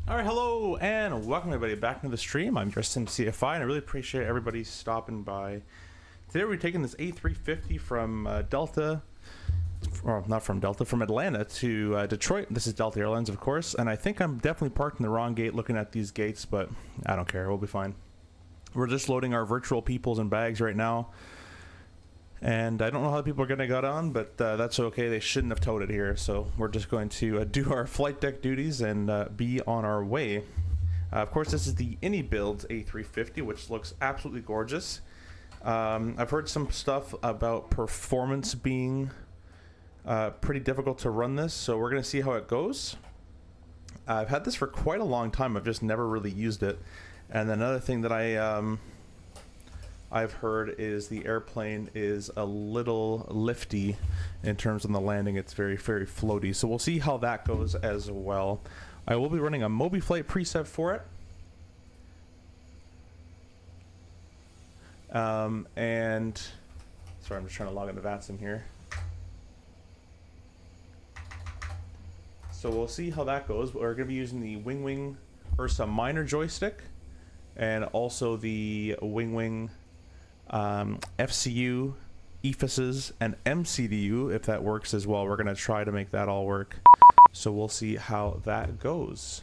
All right, hello and welcome everybody back into the stream. I'm Justin CFI and I really appreciate everybody stopping by. Today we're taking this A350 from Delta, or not from Delta, from Atlanta to Detroit. This is Delta Airlines, of course, and I think I'm definitely parked in the wrong gate looking at these gates, but I don't care, we'll be fine. We're just loading our virtual peoples and bags right now. And I don't know how people are going to get on, but that's okay. They shouldn't have towed it here. So we're just going to do our flight deck duties and be on our way. Of course, this is the Builds A350, which looks absolutely gorgeous. I've heard some stuff about performance being pretty difficult to run this. So we're going to see how it goes. I've had this for quite a long time. I've just never really used it. And another thing that I've heard is the airplane is a little lifty in terms of the landing. It's very, very floaty. So we'll see how that goes as well. I will be running a MobiFlight preset for it. And sorry, I'm just trying to log into VATSIM here. So we'll see how that goes. We're going to be using the Winwing Ursa Minor joystick and also the Winwing FCU, EFISs, and MCDU, if that works as well. We're going to try to make that all work. So we'll see how that goes.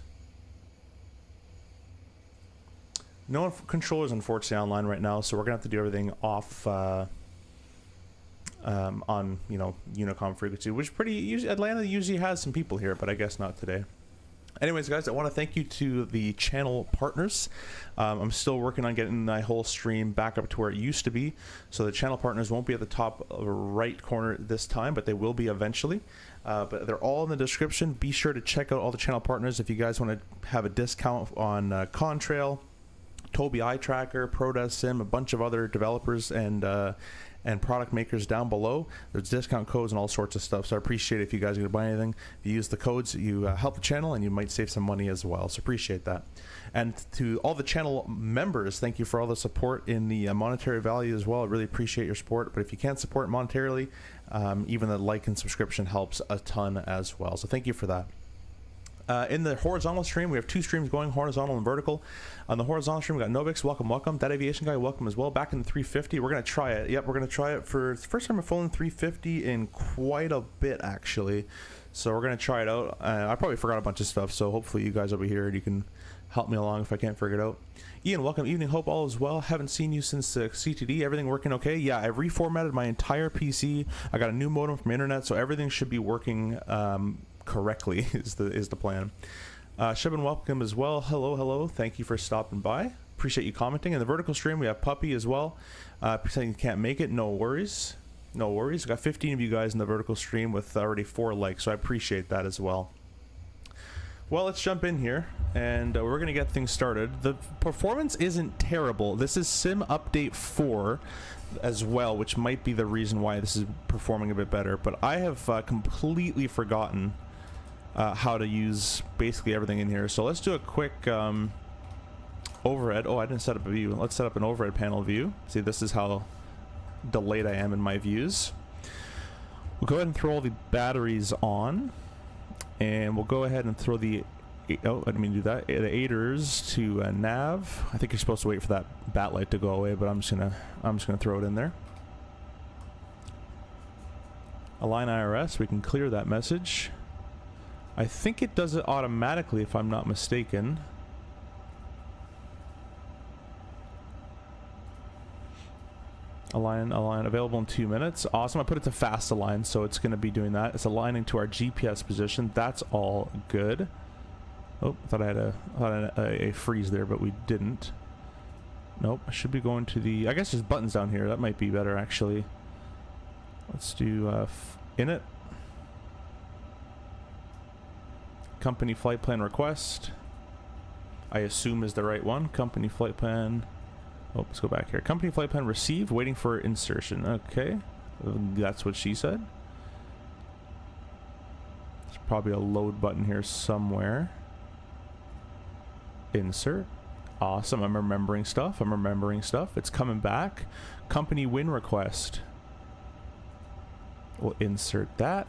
No controllers, unfortunately, online right now, so we're going to have to do everything off on, you know, Unicom frequency, which Atlanta usually has some people here, but I guess not today. Anyways, guys, I want to thank you to the channel partners. I'm still working on getting my whole stream back up to where it used to be. So the channel partners won't be at the top right corner this time, but they will be eventually. But they're all in the description. Be sure to check out all the channel partners if you guys want to have a discount on Contrail, Tobii Eye Tracker, ProDesk Sim, a bunch of other developers and product makers down below. There's discount codes and all sorts of stuff, so I appreciate it if you guys are going to buy anything. If you use the codes, you help the channel and you might save some money as well, so appreciate that. And to all the channel members, thank you for all the support in the monetary value as well. I really appreciate your support, but if you can't support monetarily, even the like and subscription helps a ton as well, so thank you for that. In the horizontal stream, we have two streams going, horizontal and vertical. On the horizontal stream, we got Novix, welcome. That Aviation Guy, welcome as well. Back in the 350, we're going to try it. Yep, we're going to try it for the first time I've flown 350 in quite a bit, actually. So we're going to try it out. I probably forgot a bunch of stuff, so hopefully you guys will be here and you can help me along if I can't figure it out. Ian, welcome. Evening, hope all is well. Haven't seen you since CTD. Everything working okay? Yeah, I reformatted my entire PC. I got a new modem from internet, so everything should be working correctly is the plan. Shibin, welcome as well. Hello. Thank you for stopping by. Appreciate you commenting. In the vertical stream, we have Puppy as well. Pretending you can't make it. No worries. We got 15 of you guys in the vertical stream with already 4 likes, so I appreciate that as well. Well, let's jump in here, and we're going to get things started. The performance isn't terrible. This is Sim Update 4 as well, which might be the reason why this is performing a bit better, but I have completely forgotten how to use basically everything in here. So let's do a quick overhead. Oh, I didn't set up a view. Let's set up an overhead panel view. See, this is how delayed I am in my views. We'll go ahead and throw all the batteries on, and we'll go ahead and throw the I didn't mean to do that. The aiders to nav. I think you're supposed to wait for that bat light to go away, but I'm just gonna throw it in there. Align IRS. We can clear that message. I think it does it automatically if I'm not mistaken. Align available in 2 minutes. Awesome. I put it to fast align, so it's going to be doing that. It's aligning to our GPS position. That's all good. Oh, I thought I had a freeze there, but we didn't. Nope. I should be going to the... I guess there's buttons down here. That might be better, actually. Let's do init. Company flight plan request. I assume is the right one. Company flight plan... Oh, let's go back here. Company flight plan received, waiting for insertion. Okay. That's what she said. There's probably a load button here somewhere. Insert. Awesome. I'm remembering stuff. It's coming back. Company win request. We'll insert that.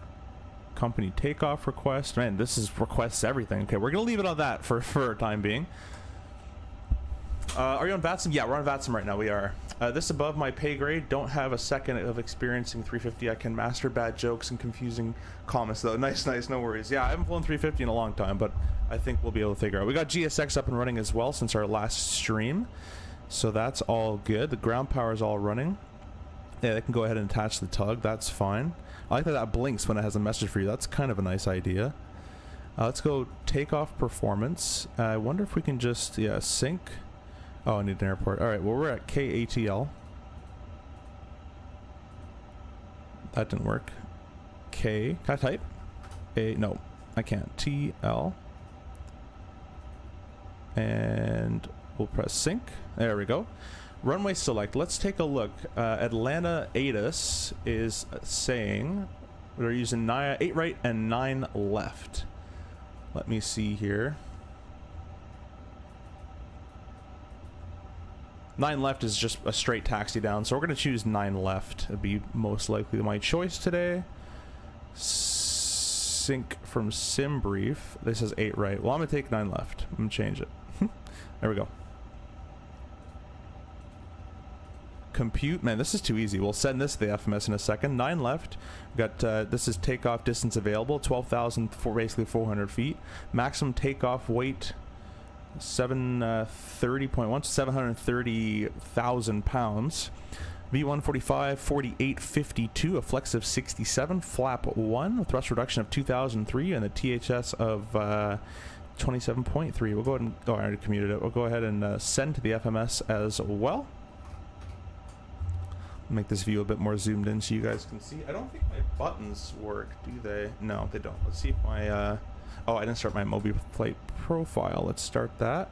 Company takeoff request. Man, this is requests everything. Okay, we're gonna leave it on that for a time being. Are you on VATSIM? Yeah, we're on VATSIM right now. We are. This is above my pay grade. Don't have a second of experiencing 350. I can master bad jokes and confusing comments though. Nice, nice. No worries. Yeah, I haven't flown 350 in a long time, but I think we'll be able to figure out. We got GSX up and running as well since our last stream, so that's all good. The ground power is all running. Yeah, they can go ahead and attach the tug. That's fine. I like that that blinks when it has a message for you. That's kind of a nice idea. Let's go takeoff performance. I wonder if we can just sync. Oh, I need an airport. All right, well, we're at KATL. That didn't work. K, can I type? A, no, I can't. TL. And we'll press sync. There we go. Runway select. Let's take a look. Atlanta ATIS is saying we're using 8 right and 9 left. Let me see here. 9 left is just a straight taxi down, so we're going to choose 9 left. It'd be most likely my choice today. Sync from sim brief. This is 8 right. Well, I'm going to take 9 left. I'm going to change it. There we go. Compute. Man, this is too easy. We'll send this to the FMS in a second. 9 left. We got this is takeoff distance available. 12,000 for basically 400 feet. Maximum takeoff weight 730.1, 730,000 pounds. V145 4852, a flex of 67, flap 1, a thrust reduction of 2003, and a THS of 27.3. We'll go ahead and I already commuted it. We'll go ahead and send to the FMS as well. Make this view a bit more zoomed in so you guys can see. I don't think my buttons work, do they? No, they don't. Let's see if my oh, I didn't start my Mobi flight profile. Let's start that.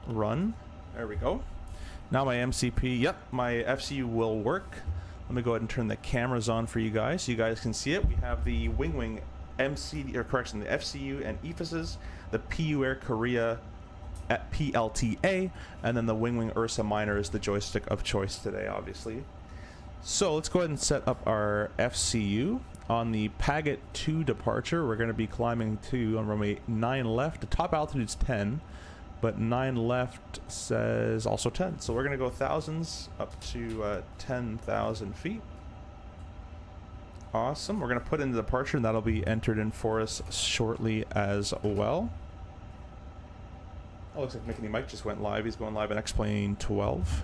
Run. There we go. Now my MCP, yep, my FCU will work. Let me go ahead and turn the cameras on for you guys so you guys can see it. We have the Winwing MCD, or correction, the FCU and EFISs, the PU Air Korea at PLTA, and then the Winwing Ursa Minor is the joystick of choice today, obviously. So let's go ahead and set up our FCU. On the Paget 2 departure, we're going to be climbing to on runway 9 left. The top altitude's 10, but 9 left says also 10. So we're going to go thousands up to 10,000 feet. Awesome. We're going to put in the departure, and that'll be entered in for us shortly as well. Oh, looks like Mickey Mike just went live. He's going live in X-Plane 12.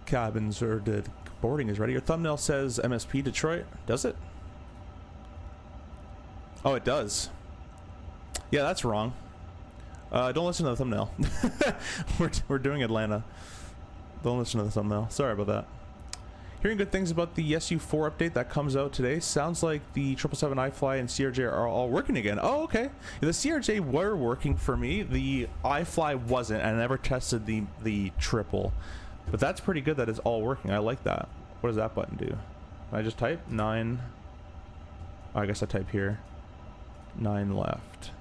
Cabins or the boarding is ready. Your thumbnail says MSP Detroit. Does it? Oh, it does. Yeah, that's wrong. Don't listen to the thumbnail. we're doing Atlanta. Don't listen to the thumbnail. Sorry about that. Hearing good things about the SU4 update that comes out today. Sounds like the 777 iFly and CRJ are all working again. Oh, okay. The CRJ were working for me. The iFly wasn't. I never tested the triple. But that's pretty good that it's all working. I like that. What does that button do? Can I just type 9? Oh, I guess I type here. 9 left.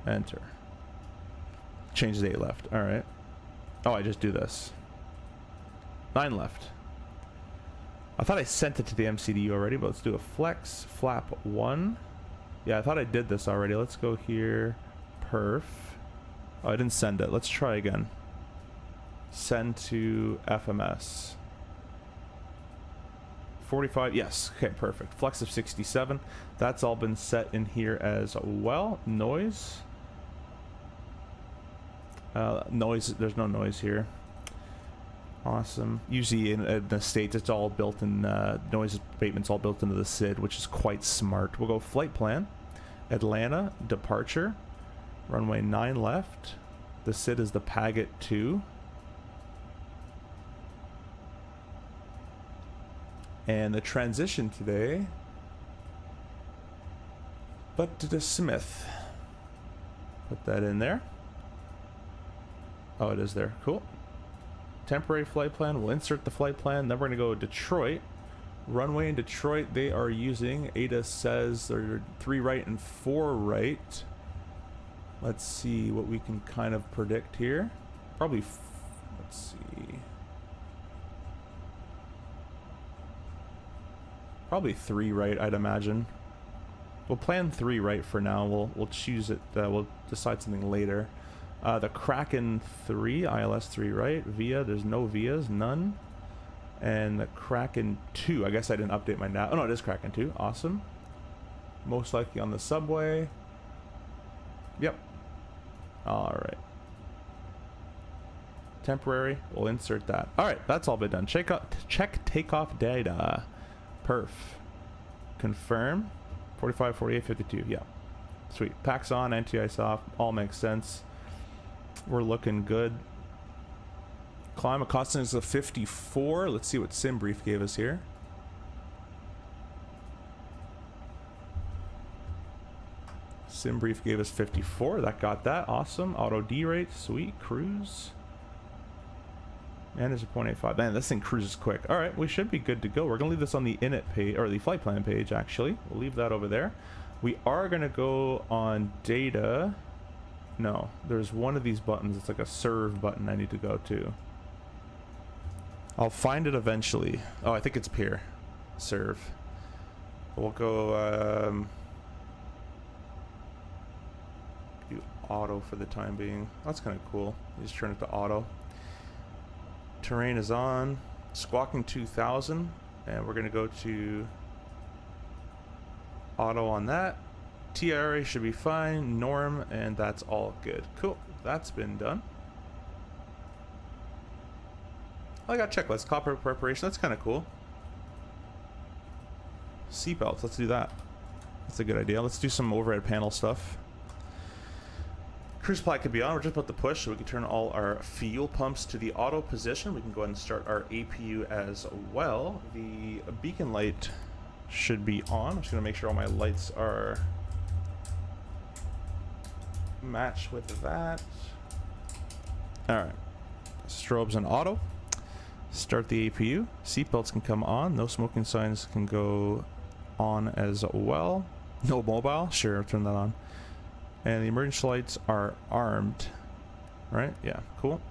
Enter. Changes 8 left. All right. Oh, I just do this. 9 left. I thought I sent it to the MCDU already, but let's do a flex flap 1. Yeah, I thought I did this already. Let's go here. Perf. Oh, I didn't send it. Let's try again. Send to FMS. 45. Yes. Okay, perfect. Flex of 67. That's all been set in here as well. Noise. Noise. There's no noise here. Awesome. Usually in the States, it's all built in, noise abatement's all built into the SID, which is quite smart. We'll go flight plan. Atlanta, departure. Runway 9 left. The SID is the Paget 2. And the transition today, but to the Smith. Put that in there. Oh, it is there. Cool. Temporary flight plan. We'll insert the flight plan. Then we're going to go Detroit. Runway in Detroit, they are using, ADA says they're 3 right and 4 right. Let's see what we can kind of predict here. Probably, let's see. Probably 3 right, I'd imagine. We'll plan 3 right for now. We'll choose it. We'll decide something later. The Kraken 3, ILS 3 right. Via, there's no Vias, none. And the Kraken 2, I guess I didn't update my nav. Oh no, it is Kraken 2. Awesome. Most likely on the subway. Yep. Alright. Temporary. We'll insert that. Alright, that's all been done. Check takeoff data. Perf. Confirm. 45, 48, 52. Yeah. Sweet. Packs on, anti-ice off. All makes sense. We're looking good. Climate costing is a 54. Let's see what SimBrief gave us here. SimBrief gave us 54. That got that. Awesome. Auto D rate. Sweet. Cruise. And there's a 0.85. Man, this thing cruises quick. All right, we should be good to go. We're gonna leave this on the init page, or the flight plan page, actually. We'll leave that over there. We are gonna go on data. No, there's one of these buttons. It's like a serve button I need to go to. I'll find it eventually. Oh, I think it's here. Serve. We'll go do auto for the time being. That's kind of cool. You just turn it to auto. Terrain is on. Squawking 2000. And we're going to go to auto on that. TRA should be fine. Norm, and that's all good. Cool. That's been done. I got checklist. Copper preparation. That's kind of cool. Seatbelts. Let's do that. That's a good idea. Let's do some overhead panel stuff. Cruise flight could be on. We're just about to push, so we can turn all our fuel pumps to the auto position. We can go ahead and start our APU as well. The beacon light should be on. I'm just going to make sure all my lights are matched with that. Alright. Strobes and auto. Start the APU. Seatbelts can come on. No smoking signs can go on as well. No mobile. Sure, turn that on. And the emergency lights are armed. Right? Yeah, cool.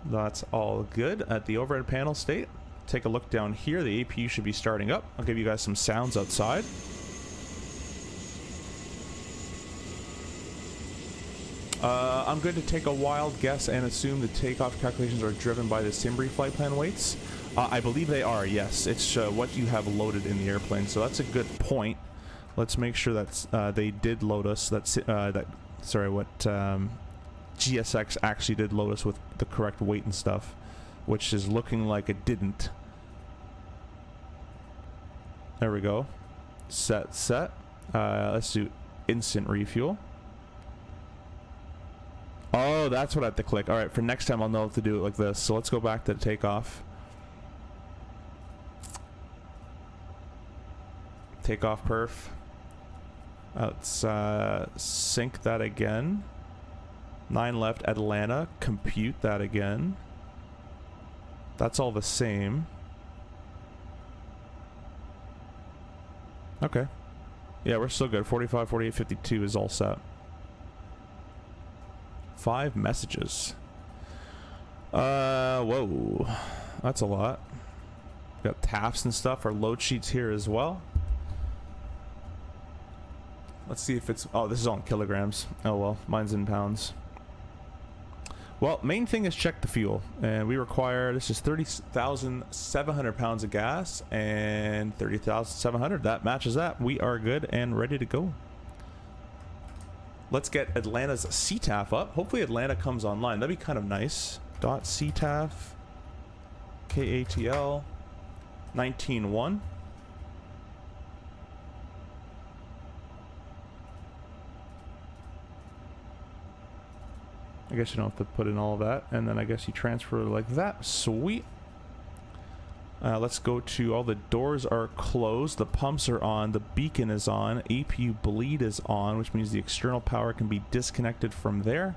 That's all good. At the overhead panel state, take a look down here. The APU should be starting up. I'll give you guys some sounds outside. I'm going to take a wild guess and assume the takeoff calculations are driven by the SimBrief flight plan weights. I believe they are, yes. It's what you have loaded in the airplane, so that's a good point. Let's make sure that they did load us. GSX actually did load us with the correct weight and stuff, which is looking like it didn't. There we go. Set. Let's do instant refuel. Oh, that's what I have to click. All right, for next time I'll know to do it like this. So let's go back to takeoff. Takeoff perf. Let's sync that again. 9 left, Atlanta. Compute that again. That's all the same. Okay. Yeah, we're still good. 45, 48, 52 is all set. 5 messages. Whoa. That's a lot. Got TAFs and stuff. Our load sheets here as well. Let's see if it's... Oh, this is all in kilograms. Oh, well. Mine's in pounds. Well, main thing is check the fuel. And we require... This is 30,700 pounds of gas and 30,700. That matches that. We are good and ready to go. Let's get Atlanta's CTAF up. Hopefully Atlanta comes online. That'd be kind of nice. .CTAF. KATL. 19.1. I guess you don't have to put in all of that. And then I guess you transfer like that. Sweet. Let's go to all the doors are closed. The pumps are on. The beacon is on. APU bleed is on, which means the external power can be disconnected from there.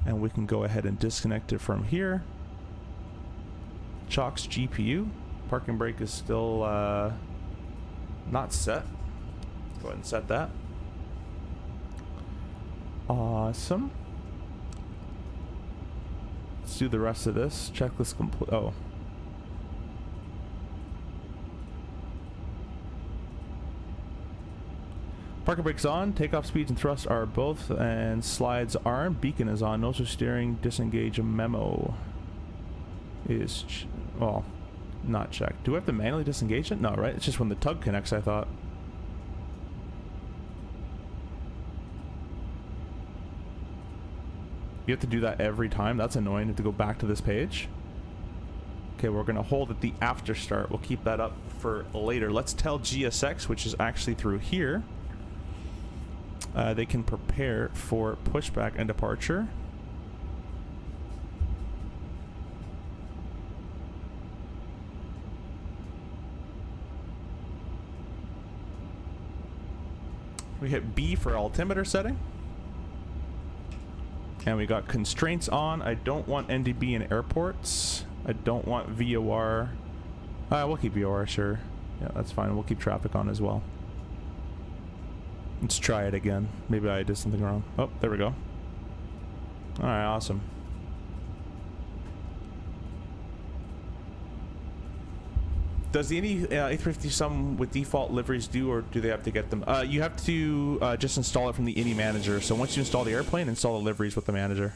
And we can go ahead and disconnect it from here. Chalk's GPU. Parking brake is still not set. Go ahead and set that. Awesome. Let's do the rest of this. Checklist complete. Oh. Parking brake's on. Takeoff speeds and thrust are both, and slides aren't. Beacon is on. Nose steering. Disengage memo is well, not checked. Do I have to manually disengage it? No, right? It's just when the tug connects, I thought. You have to do that every time. That's annoying. You have to go back to this page. Okay, we're going to hold at the after start. We'll keep that up for later. Let's tell GSX, which is actually through here. They can prepare for pushback and departure. We hit B for altimeter setting. And we got constraints on. I don't want NDB in airports. I don't want VOR. We'll keep VOR, sure. Yeah, that's fine. We'll keep traffic on as well. Let's try it again. Maybe I did something wrong. Oh, there we go. Alright, awesome. Does the A350 some with default liveries do, or do they have to get them? You have to just install it from the INI manager. So once you install the airplane, install the liveries with the manager.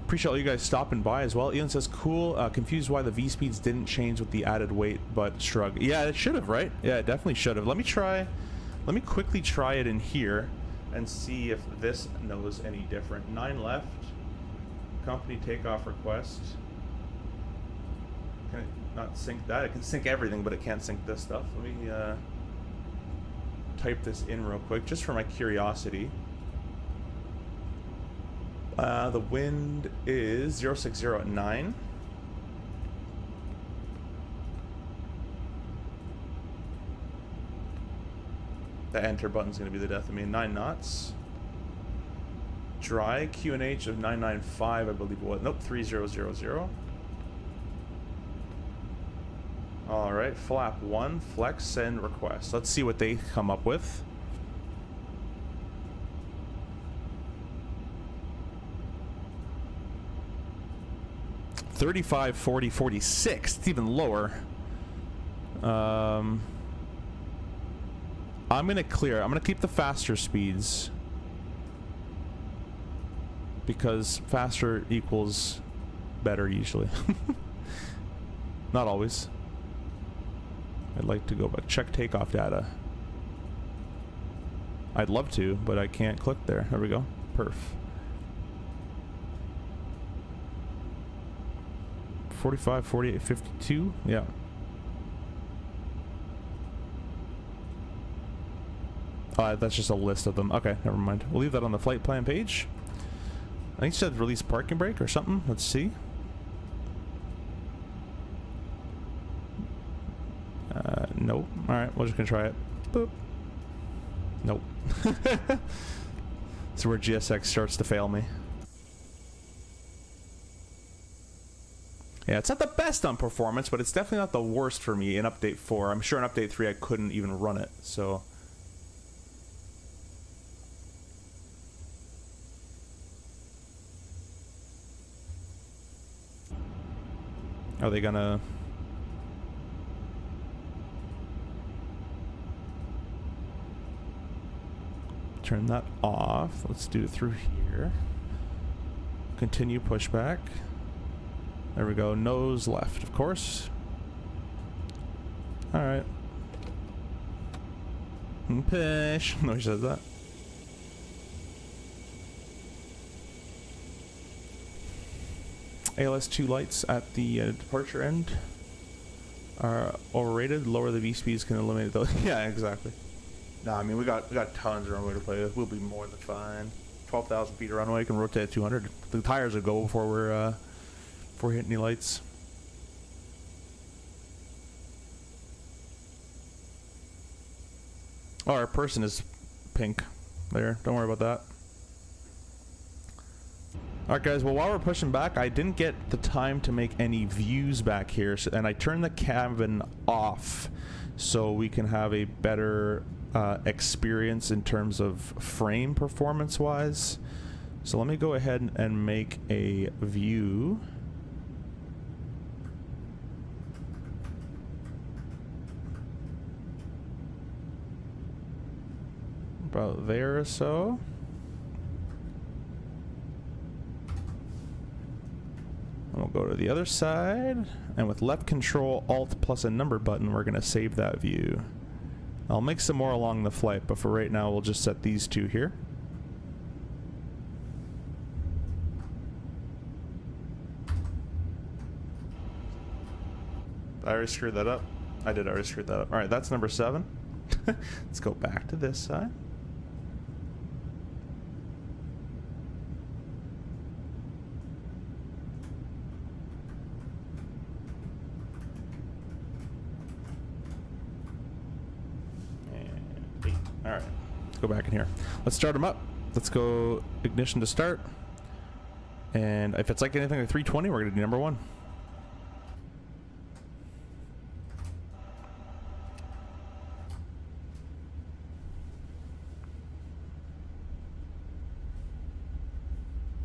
Appreciate all you guys stopping by as well. Ian says, cool. Confused why the V speeds didn't change with the added weight, but shrug. Yeah, it should have, right? Yeah, it definitely should have. Let me quickly try it in here and see if this knows any different. 9 left. Company takeoff request. Can it not sync that? It can sync everything, but it can't sync this stuff. Let me type this in real quick, just for my curiosity. The wind is 060 at 9. The enter button's going to be the death of me. 9 knots. Dry, QNH of 995, I believe. What? Nope, 3000. Alright, flap 1, flex, send request. Let's see what they come up with. $35, $40, $46. It's even lower. I'm gonna clear. I'm gonna keep the faster speeds, because faster equals better usually. Not always. I'd like to go back. Check takeoff data. I'd love to, but I can't click there. There we go. Perf. 45, 48, 52. Yeah. That's just a list of them. Okay, never mind. We'll leave that on the flight plan page. I think it said release parking brake or something. Let's see. Nope. Alright, we're just gonna try it. Boop. Nope. That's where GSX starts to fail me. Yeah, it's not the best on performance, but it's definitely not the worst for me in Update 4. I'm sure in Update 3 I couldn't even run it, so... Are they gonna... turn that off? Let's do it through here. Continue pushback. There we go. Nose left, of course. Alright. Push. No, he says that. ALS2 lights at the departure end are overrated. Lower the V speeds can eliminate those. Yeah, exactly. No, I mean we got tons of runway to play with. We'll be more than fine. 12,000 feet of runway, can rotate at 200. The tires will go before we're hitting any lights. Oh, our person is pink. There, don't worry about that. Alright guys, well while we're pushing back, I didn't get the time to make any views back here, so, and I turned the cabin off so we can have a better experience in terms of frame performance wise. So let me go ahead and make a view. about there or so. We'll go to the other side, and with left control, alt plus a number button, we're gonna save that view. I'll make some more along the flight, but for right now, we'll just set these two here. I already screwed that up. I did already screw that up. All right, that's number 7. Let's go back to this side. All right, let's go back in here. Let's start them up. Let's go ignition to start. And if it's like anything like 320, we're gonna do number 1.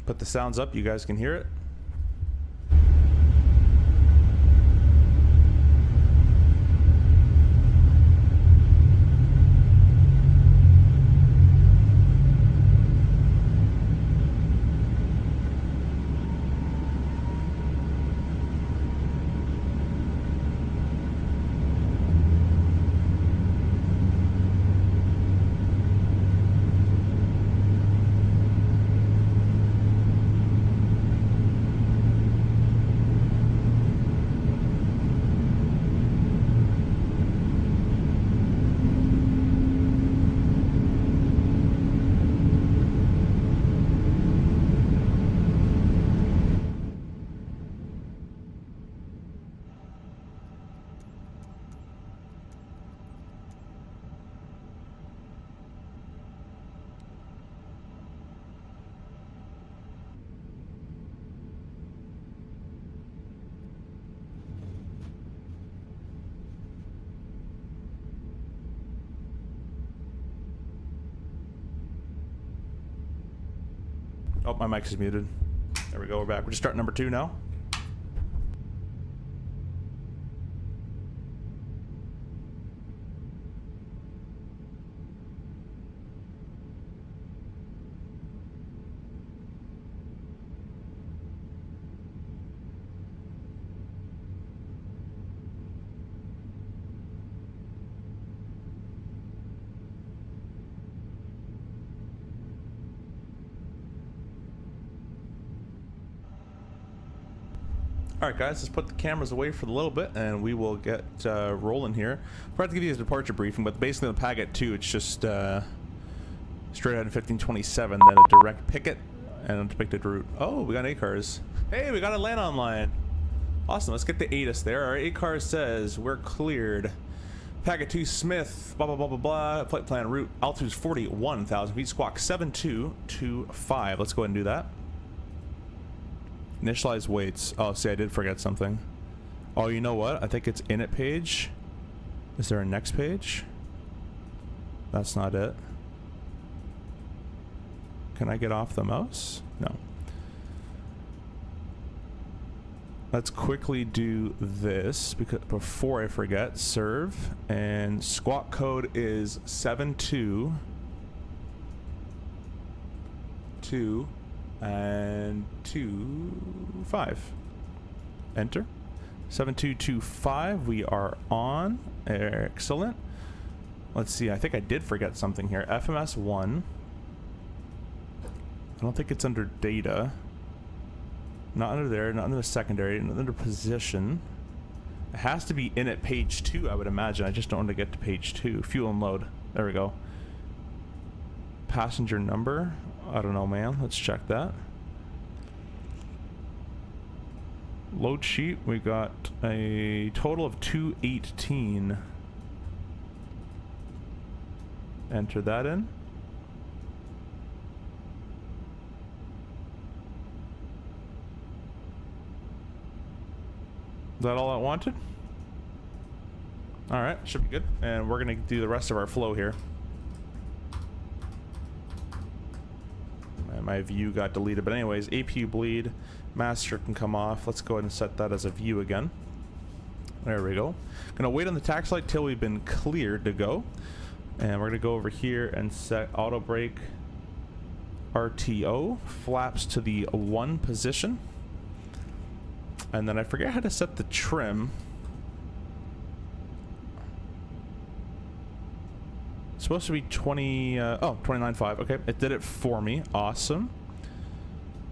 Put the sounds up, you guys can hear it. Oh, my mic is muted. There we go, we're back. We're just starting number 2 now. Alright guys, let's put the cameras away for a little bit and we will get rolling here. We're about to give you a departure briefing, but basically on the Paget 2, it's just straight ahead in 1527, then a direct picket and a depicted route. Oh, we got 8 cars. Hey, we got Atlanta online. Awesome, let's get the ATIS there. Our 8 car says we're cleared. Paget 2 Smith, blah blah blah blah blah. Flight plan route, altitude is 41,000 feet, squawk 7225. Let's go ahead and do that. Initialize weights. Oh, see, I did forget something. Oh, you know what? I think it's init page. Is there a next page? That's not it. Can I get off the mouse? No. Let's quickly do this because before I forget, serve, and squawk code is 722 and 25. Enter. 7225. We are on. Excellent. Let's see. I think I did forget something here. FMS 1. I don't think it's under data. Not under there. Not under the secondary. Not under position. It has to be in at page 2, I would imagine. I just don't want to get to page 2. Fuel and load. There we go. Passenger number. I don't know, man. Let's check that. Load sheet, we got a total of 218. Enter that in. Is that all I wanted? Alright, should be good. And we're gonna do the rest of our flow here. My view got deleted, but anyways, APU bleed, master can come off. Let's go ahead and set that as a view again. There we go. Gonna wait on the tax light till we've been cleared to go. And we're gonna go over here and set auto brake RTO, flaps to the 1 position. And then I forget how to set the trim. It's supposed to be 29.5. Okay, it did it for me. Awesome.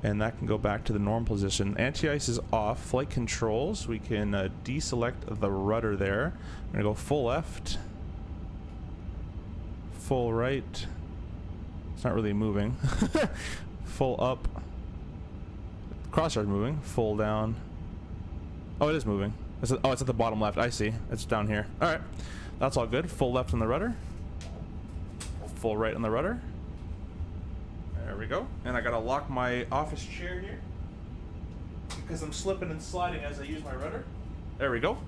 And that can go back to the normal position. Anti-ice is off. Flight controls, we can deselect the rudder there. I'm gonna go full left, full right. It's not really moving. Full up. Crosshair's moving. Full down. Oh, it is moving. It's at the bottom left. I see. It's down here. All right, that's all good. Full left on the rudder. Full right on the rudder. There we go. And I gotta lock my office chair here because I'm slipping and sliding as I use my rudder. There we go.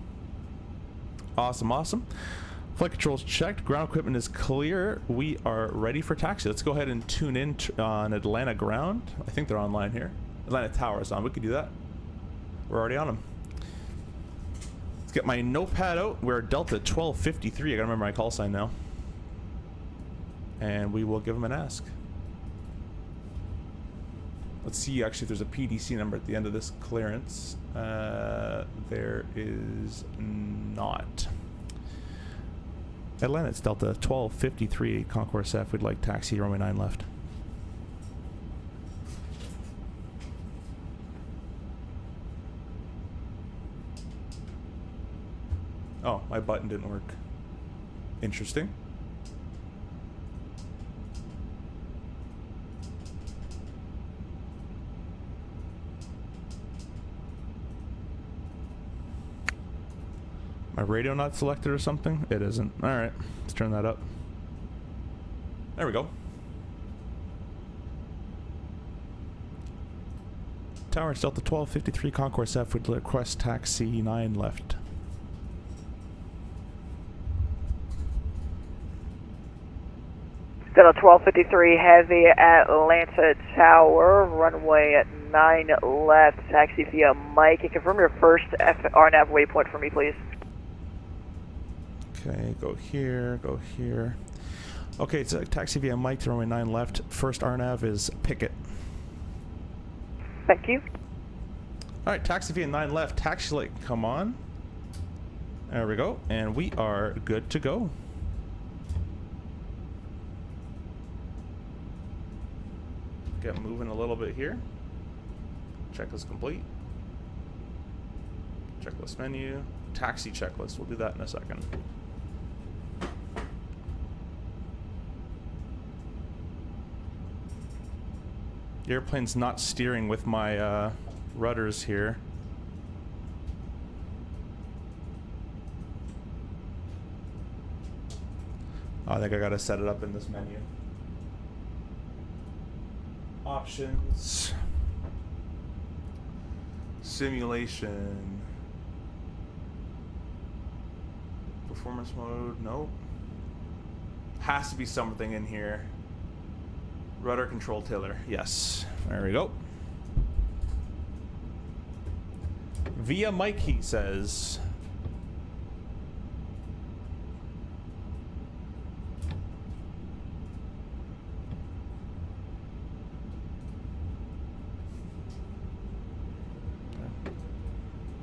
Awesome, awesome. Flight controls checked. Ground equipment is clear. We are ready for taxi. Let's go ahead and tune in on Atlanta ground. I think they're online here. Atlanta Tower is on. We could do that. We're already on them. Let's get my notepad out. We're Delta 1253. I gotta remember my call sign now. And we will give them an ask. Let's see actually if there's a PDC number at the end of this clearance. There is not. Atlanta, it's Delta 1253 Concourse F. We'd like taxi, runway 9 left. Oh, my button didn't work. Interesting. My radio not selected or something? It isn't. Alright, let's turn that up. There we go. Tower, it's Delta 1253 Concourse F. Would request taxi 9 left. Delta 1253 Heavy, Atlanta Tower, runway at 9 left, taxi via Mike. And confirm your first RNAV waypoint for me, please. Okay, go here, go here. Okay, it's a taxi via Mike to runway 9 left. First RNAV is Picket. Thank you. Alright, taxi via 9 left. Taxi light, come on. There we go. And we are good to go. Get moving a little bit here. Checklist complete. Checklist menu. Taxi checklist. We'll do that in a second. The airplane's not steering with my rudders here. Oh, I think I gotta set it up in this menu. Options. Simulation. Performance mode, nope. Has to be something in here. Rudder control tiller, yes. There we go. Via Mike, he says.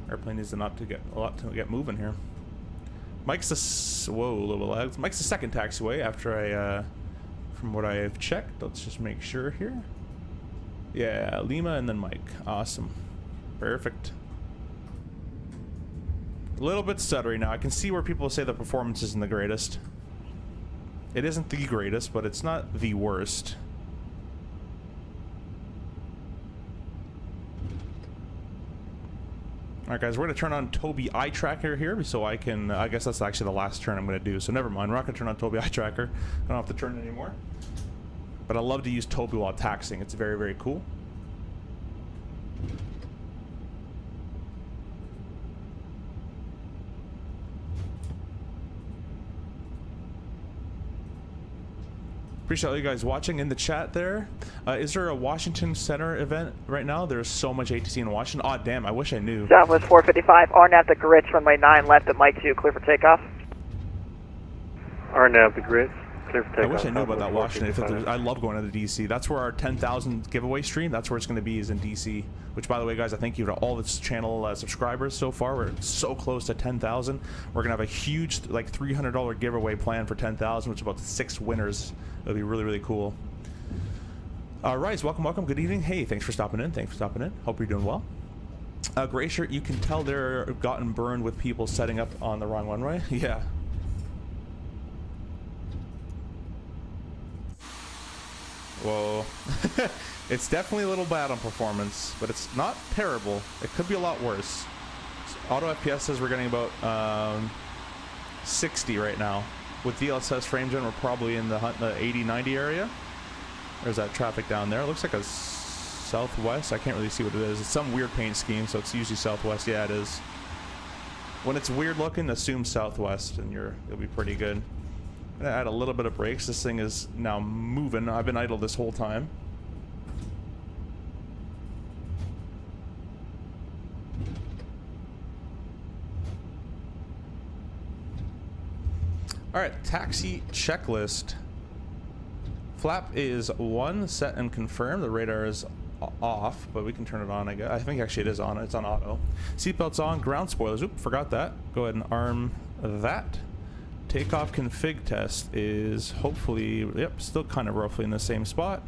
Airplane needs to get moving here. Mike's the Mike's the second taxiway after from what I have checked. Let's just make sure here. Yeah, Lima and then Mike. Awesome, perfect. A little bit stuttery now. I can see where people say the performance isn't the greatest. It isn't the greatest, but it's not the worst. Alright guys, we're going to turn on Tobii eye tracker here so I can, I guess that's actually the last turn I'm going to do, so never mind, we're not going to turn on Tobii eye tracker. I don't have to turn it anymore. But I love to use Tobii while taxiing, it's very, very cool. Appreciate all you guys watching in the chat there. Is there a Washington Center event right now? There's so much ATC in Washington. Oh, damn, I wish I knew. Southwest 455, RNAV the Grits, runway 9 left at Mike 2, clear for takeoff. RNAV the grids. Clear for I takeoff. wish I knew about that Washington. If it was, 455. I love going to the DC. That's where our 10,000 giveaway stream. That's where it's going to be, is in DC. Which, by the way, guys, I thank you to all this channel subscribers so far. We're so close to 10,000. We're going to have a huge, like, $300 giveaway plan for 10,000, which is about 6 winners. It'll be really, really cool. All right, welcome, welcome. Good evening. Hey, thanks for stopping in. Thanks for stopping in. Hope you're doing well. Gray shirt, you can tell they're gotten burned with people setting up on the wrong runway. Yeah. Whoa. It's definitely a little bad on performance, but it's not terrible. It could be a lot worse. Auto FPS says we're getting about 60 right now. With DLSS frame gen, we're probably in the 80-90 area. There's that traffic down there. It looks like a southwest. I can't really see what it is. It's some weird paint scheme, so it's usually southwest. Yeah, it is. When it's weird looking, assume southwest, and you'll be pretty good. I'm gonna add a little bit of brakes. This thing is now moving. I've been idle this whole time. All right, taxi checklist. Flap is 1, set and confirmed. The radar is off, but we can turn it on, I guess. I think actually it is on. It's on auto. Seatbelt's on. Ground spoilers. Oop, forgot that. Go ahead and arm that. Takeoff config test is hopefully, yep, still kind of roughly in the same spot.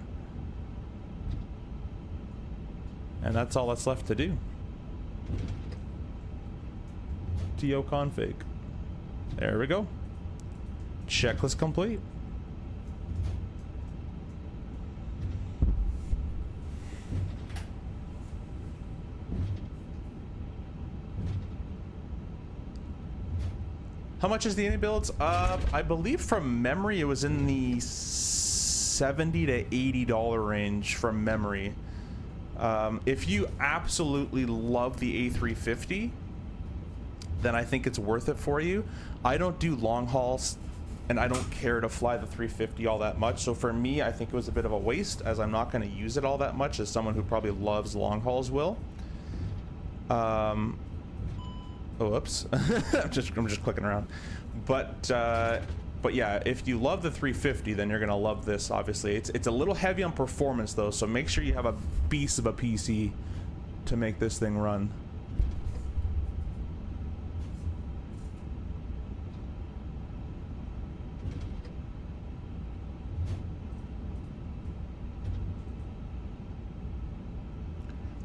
And that's all that's left to do. TO config. There we go. Checklist complete. How much is the any builds? I believe from memory it was in the $70 to $80 range from memory. If you absolutely love the A350, then I think it's worth it for you. I don't do long hauls, and I don't care to fly the 350 all that much. So for me, I think it was a bit of a waste, as I'm not going to use it all that much, as someone who probably loves long hauls will. Oh, whoops. I'm just clicking around. But yeah, if you love the 350, then you're gonna love this. Obviously, it's a little heavy on performance though, so make sure you have a beast of a PC to make this thing run.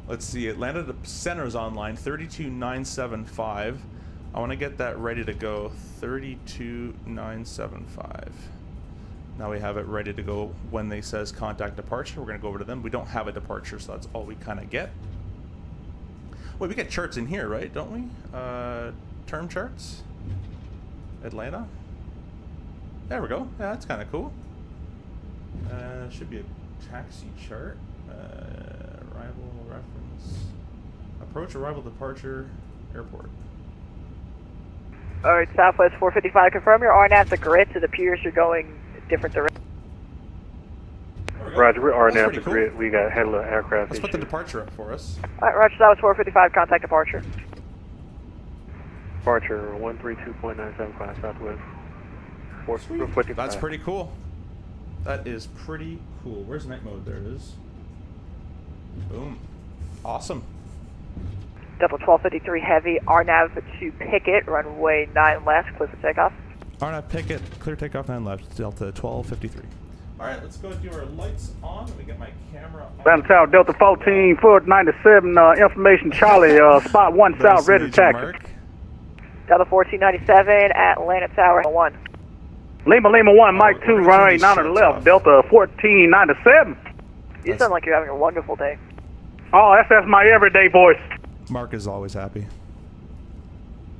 Let's see, Atlanta to center's online, 32975. I want to get that ready to go, 32975. Now we have it ready to go when they says contact departure. We're going to go over to them. We don't have a departure, so that's all we kind of get. Wait, we get charts in here, right? Don't we? Term charts? Atlanta? There we go. Yeah, that's kind of cool. Should be a taxi chart. Arrival, reference, approach, arrival, departure, airport. Alright, Southwest 455, confirm your RNAV the grids. It appears you're going different direction. Roger, we're RNAV the cool. grid. We got handle of aircraft Let's issue. put the departure up for us. Alright, Roger, Southwest 455, contact departure. Departure 132.975 Southwest 455. That's pretty cool. That is pretty cool. Where's night mode? There it is. Boom. Awesome. Delta 1253 heavy, RNAV to Pickett, runway 9 left, clear for takeoff. RNAV Pickett, clear takeoff 9 left, Delta 1253. All right, let's go do our lights on. Let me get my camera on. Atlanta Tower, Delta 14, Foot 97, information Charlie, spot 1 south, ready to taxi. Delta 1497, Atlanta Tower 1. Lima 1, Mike 2, runway 9 to the left, Delta 1497. You sound like you're having a wonderful day. Oh, that's my everyday voice. Mark is always happy.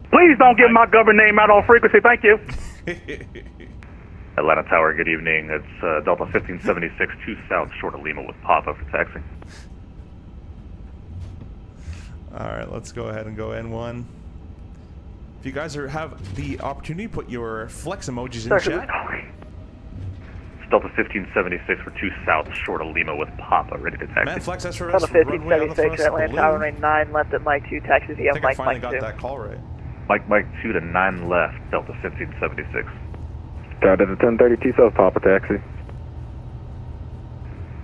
Please don't give my government name out on frequency, thank you. Atlanta Tower, good evening. It's Delta 1576, 2 south, short of Lima with Papa for taxi. All right, let's go ahead and go N1. If you guys have the opportunity, put your flex emojis in chat. It's Delta 1576 for 2 south, short of Lima with Papa, ready to taxi. Man, flex that's for Delta us. Runway on the 1576, first Atlanta blue. Tower, runway 9 left at Mike 2, taxi via I think I Mike finally got 2. that call right. Mike 2 to 9 left, Delta 1576. Got it at 1032 South Papa Taxi.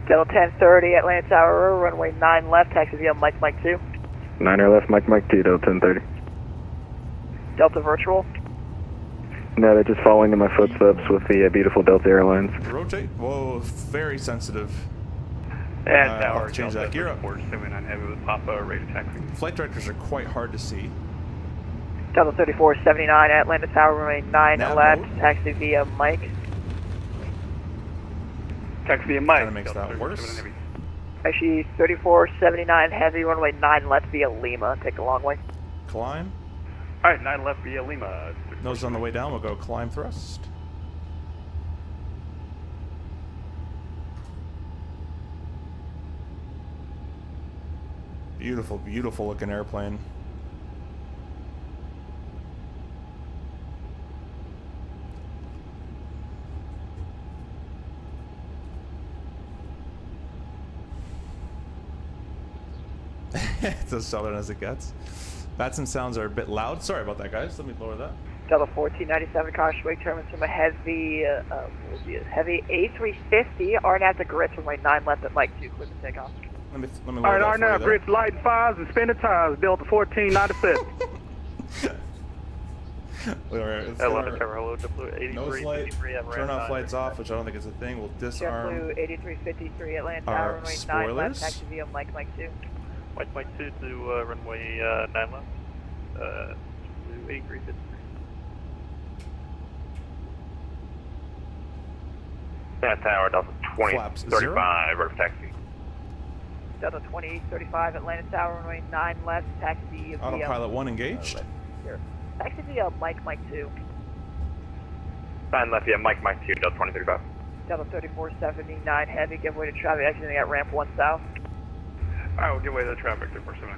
Delta 1030, Atlanta Tower, runway 9 left, taxi via Mike 2. 9 left, Mike 2, Delta 1030. Delta Virtual. No, they're just following in my footsteps with the beautiful Delta Airlines. Rotate. Whoa, very sensitive. And I'll tower, change that gear up. 79 heavy with Papa, rated taxi. Flight directors are quite hard to see. Delta 3479, Atlanta Tower, runway 9 Nav left, mode. taxi via Mike. Taxi via Mike. Kinda makes that worse. Actually, 3479 heavy, runway 9 left via Lima. Take a long way. Climb. Alright, 9 left via Lima. Nose on the way down, we'll go climb thrust. Beautiful, beautiful looking airplane. It's as southern as it gets. Bats and sounds are a bit loud. Sorry about that, guys. Let me lower that. Delta 1497, Causeway terminus from a heavy, heavy A350, RNAV to grits, runway 9 left at Mike 2, clear to takeoff. Let me All lower right, that now, for you Brits, light and fires and spinning tires, Delta 1497. there. Let's Hello, get our Tower, hello, W83. nose light, 53, have turn ramp off 9. lights off, which I don't think is a thing. We'll disarm. JetBlue 8353, Atlanta our Tower, runway 9 left, spoilers. taxi via Mike 2. Mike 2 to runway 9 left. To 8353. That tower, Delta Flaps 2035, vertical taxi. Delta 2835, Atlanta Tower, runway 9 left, taxi via Autopilot 1 engaged. here. Taxi via Mike 2. 9 left via Mike 2, Delta 2035. Delta 3479 heavy, give way to traffic exiting at ramp 1 south. Alright, we'll give way to the traffic, 247.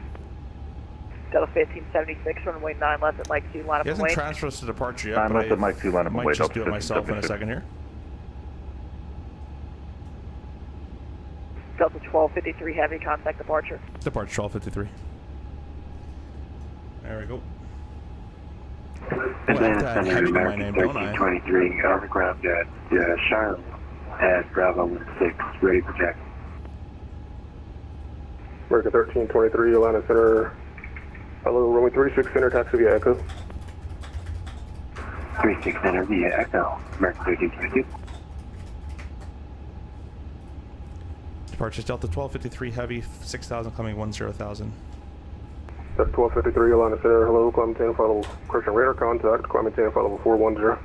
Delta 1576, runway 9 left at Mike 2, line up He and hasn't wait. transferred us to departure yet, 9 but left I at Mike 2, line up and might wait. just do it Delta myself in a 1576. second here. Delta 1253 heavy, contact departure. Departure 1253. There we go. I have to add heavy to my name, don't I? 1323, aircraft at Charlotte at Bravo 16, ready for taxi. America 1323, Atlanta Center. Hello, runway 36 Center, taxi via Echo. 36 Center via Echo, America 1322. Departure Delta 1253 heavy, 6,000 coming 10,000. That's 1253, Atlanta Center. Hello, climb maintain, follow correction radar contact. Climb maintain, follow 410.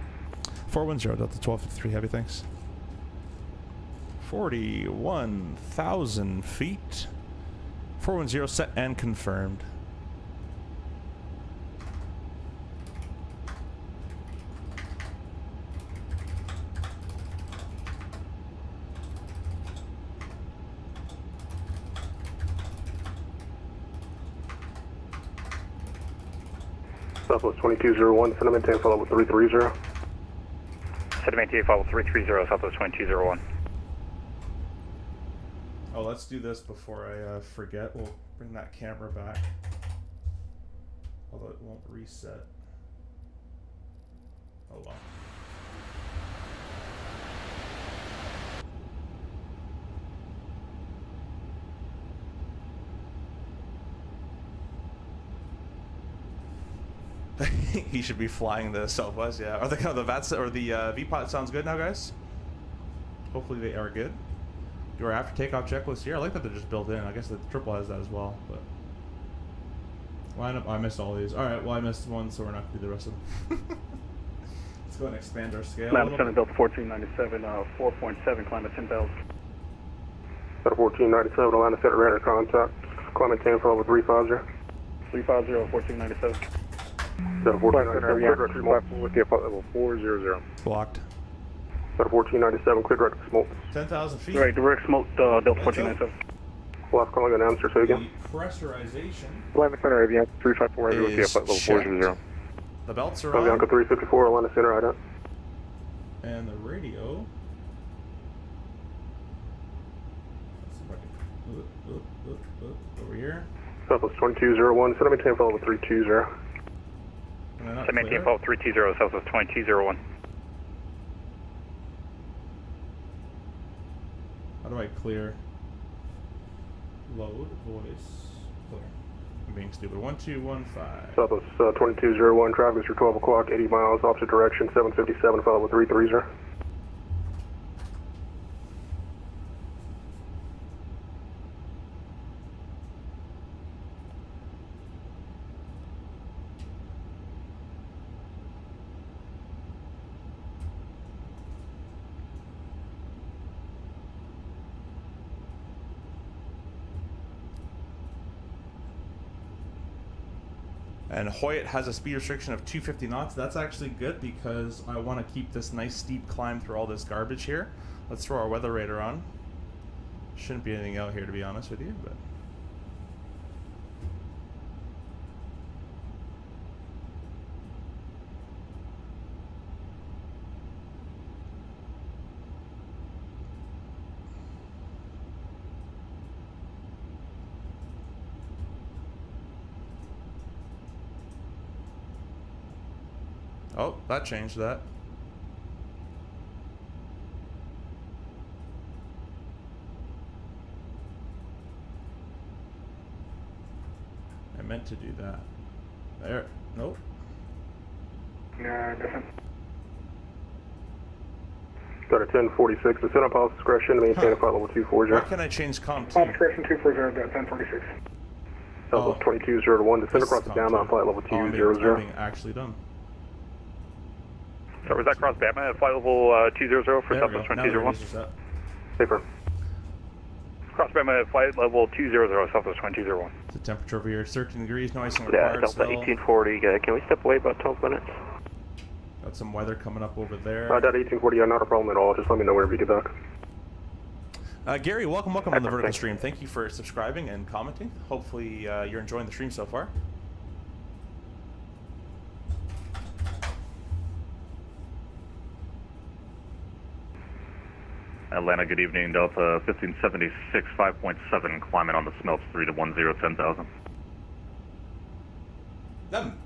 410 Delta 1253 heavy, thanks. 41,000 feet. 410 set and confirmed. Southwest 2201, center maintain, follow 330. Center maintain, follow 330, Southwest 2201. Oh, let's do this before I forget. We'll bring that camera back. Although it won't reset. Hold on. He should be flying the Southwest, yeah. Are the VATS or the VPOT sounds good now, guys? Hopefully they are good. Do our after takeoff checklist here? I like that they're just built in. I guess the triple has that as well, but line up. Oh, I missed all these. All right, well I missed one, so we're not gonna do the rest of them. Let's go and expand our scale. Atlanta Center, Delta 1497, 4.7, climb at 10,000. Delta 1497, Atlanta Center, radar contact. Climb maintain, follow 350. 350, 1497. Delta 1497, with the level 400. Blocked. Delta 1497, clear direct smoke. 10,000 feet. Right, direct smoke, Delta 1497. Last calling an answer, say The again. pressurization Atlanta Center, Avianca 354 heavy with is the level 400. checked. The belts are Avianca on, 354, Atlanta Center, right up. and the radio. Let's see if I can over here. Southwest 2201, center maintain, follow 320. And then up Center maintain, clear. follow 320, Southwest 2201. How do I clear? Load, voice, clear. I'm being stupid. 1215. Southwest 2201, traffic is for 12 o'clock, 80 miles, opposite direction, 757, follow with 330. And Hoyt has a speed restriction of 250 knots. That's actually good because I want to keep this nice steep climb through all this garbage here. Let's throw our weather radar on. Shouldn't be anything out here, to be honest with you, but... Oh, that changed that. I meant to do that. There. Nope. Yeah, different. Got a 1046, descend on pilot's discretion to maintain a flight level 240. Where can I change comp Pilot to? discretion 240, 1046. Southwest 2201, descend across the down on flight level Oh, I'm 200. being actually done. Sorry, was that cross Batman at flight level 200 for There we go. Southwest Now the 2201? laser's up. Paper. Cross Batman at flight level 200, Southwest 2201. The temperature over here is 13 degrees, no icing Yeah, required Delta still. 1840, can we step away about 12 minutes? Got some weather coming up over there. Delta 1840, yeah, not a problem at all. Just let me know whenever you get back. Gary, welcome on the vertical stream. Thank you for subscribing and commenting. Hopefully you're enjoying the stream so far. Atlanta, good evening. Delta 1576, 5.7, climbing on the Smelts 3 to 10,000.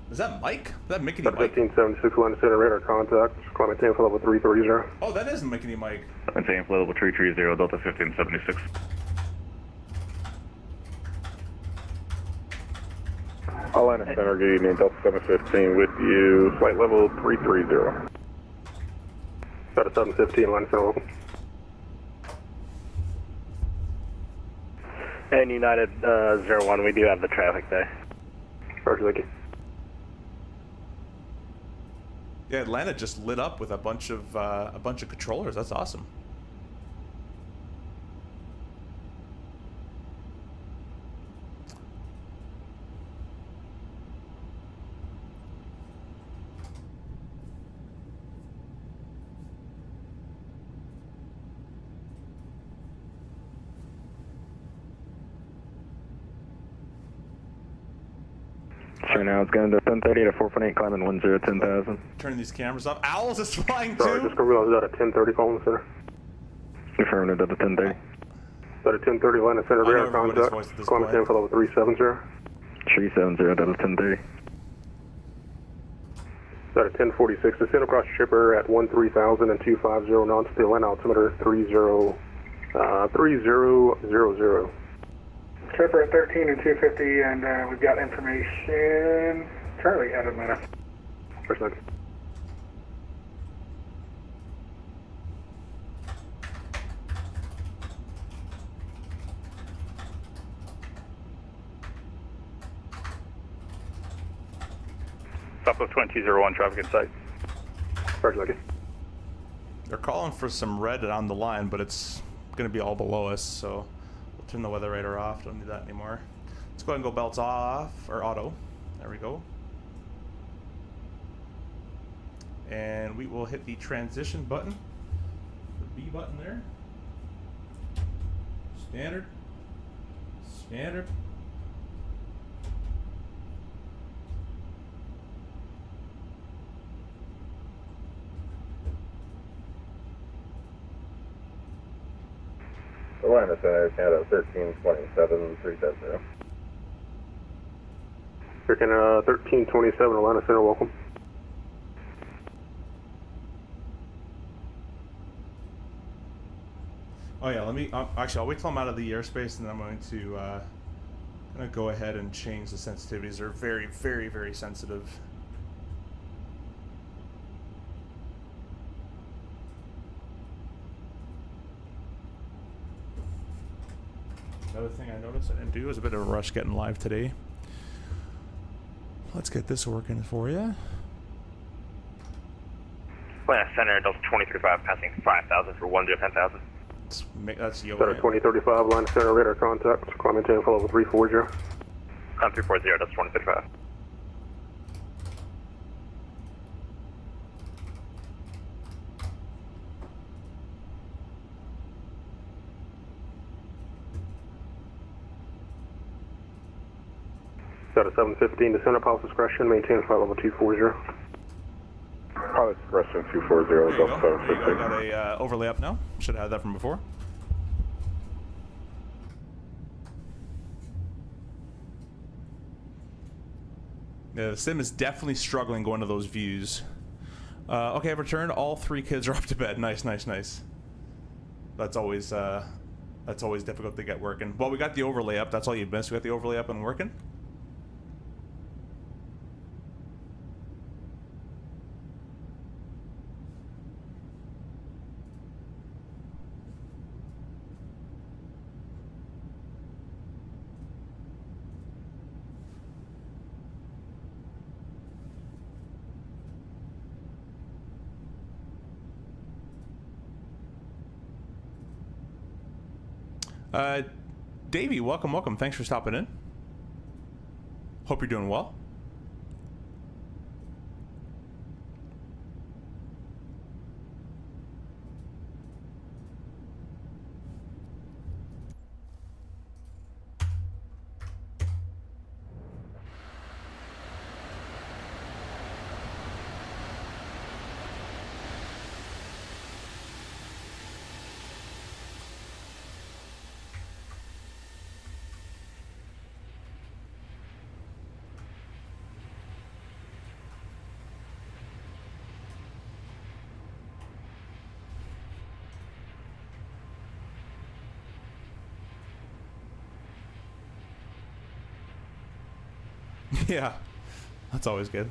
Is that Mike? Is that Mickey Delta Mike? 1576, land center radar contact, climb maintain flight level 330. Oh, that isn't Mickey Mike. Maintain flight level 330, Delta 1576. Atlanta Center, good evening, Delta 715 with you, flight level 330. Delta 715, Atlanta Center, welcome. And United 01, we do have the traffic there. Roger, thank you. Yeah, Atlanta just lit up with a bunch of controllers. That's awesome. Sure, now it's going to 1030 to 4.8, climbing 10,000. Turning these cameras up. Owls is flying Sorry, too. just gonna realize that at 1030, calling the center. Affirmative, Delta 1030. That at 1030, Atlanta Center, I know radar everybody's contact, voice at this climb point. maintain flight level 370. 370, Delta 1030. That at 1046, descend across shipper at 13,000 and 250 knots to land altimeter 3000. Tripper at 13 and 250, and we've got information currently out of Atlanta. First thank you. Southwest 2201, traffic in sight. Roger, thank you. They're calling for some red on the line, but it's going to be all below us, so we'll turn the weather radar off. Don't need that anymore. Let's go ahead and go belts off, or auto. There we go. And we will hit the transition button, the B button there. Standard. Standard. Atlanta Center, Canada 1327, 370. Freaking 1327, Atlanta Center, welcome. Oh yeah, let me, actually I'll wait till I'm out of the airspace and then I'm going to go ahead and change the sensitivities. They're very, very, very sensitive. Another thing I noticed I didn't do is a bit of a rush getting live today. Let's get this working for you. Atlanta Center, Delta 2035, passing 5,000 for 10,000. That's Yo. Center 2035, Atlanta Center, radar contact, climb maintain for level 340. 340, Delta 2035. Delta 715 to center, pilot discretion, maintain flight level 240. Pilot discretion 240, There you Delta go. 715. Got a overlay up now. Should have had that from before. Yeah, the sim is definitely struggling going to those views. Okay, I've returned. All 3 kids are up to bed. Nice, nice, nice. That's always difficult to get working. Well, we got the overlay up. That's all you missed. We got the overlay up and working. Davey, welcome. Thanks for stopping in. Hope you're doing well. Yeah, that's always good.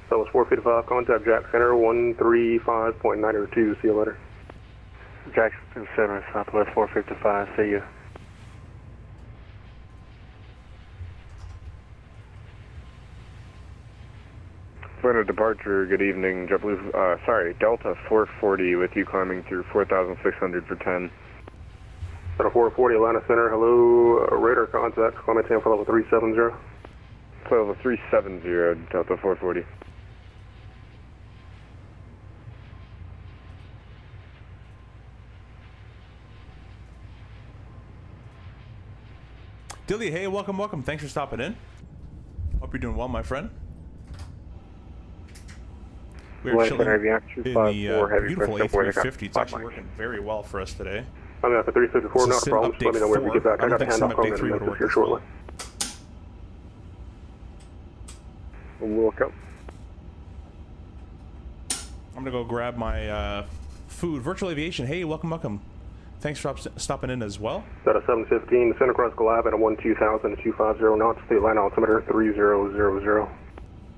That was 455, contact Jack Center 135.902, see you later. Jackson Center, Southwest 455, see you. Atlanta departure, good evening, JetBlue, Delta 440 with you climbing through 4,600 for 10. Delta 440, Atlanta Center, hello, radar contact, climb maintain for level 370. Level 370, Delta 440. Dilly, hey, welcome. Thanks for stopping in. Hope you're doing well, my friend. We're chilling in the beautiful A350. It's actually working very well for us today. I'm at the 354, not a problem. Just let me know when we get back. I got a handoff coming in a here shortly. Welcome. I'm gonna go grab my food. Virtual Aviation, hey, welcome. Thanks for stopping in as well. At a 715, Center Cross Lab at a 12,000 to 250 knots, the line altimeter 3000.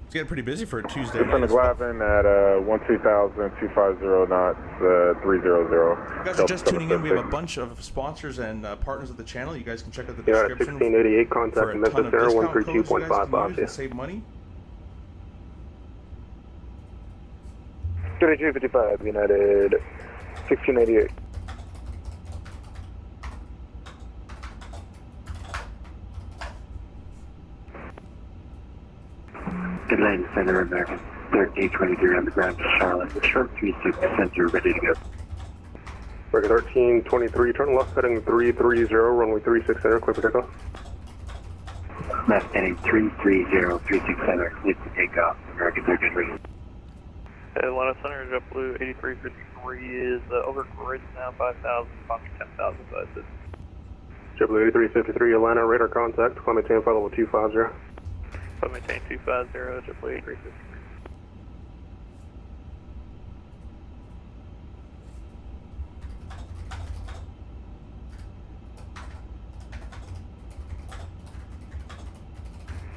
It's getting pretty busy for a Tuesday night. Center Glavin at 12,000, 250 knots, 300. You guys are just tuning in. We have a bunch of sponsors and partners of the channel. You guys can check out the description. 1688, contact Memphis Air 132.55 to save money. 3255, United 1688. Atlanta Center, American 1323 on the ground to Charlotte. Short 36 center ready to go. Breaker 1323, turn left heading 330, runway 36 center, clear for takeoff. Left heading 330, 36 center, clear for takeoff. American 1323. Atlanta Center, JetBlue 8353 is over grid now, 5,000, Foxtrot 10,000 buses. JetBlue 8353, Atlanta, radar contact, climb maintain flight level 250. So maintain 250, JetBlue A350.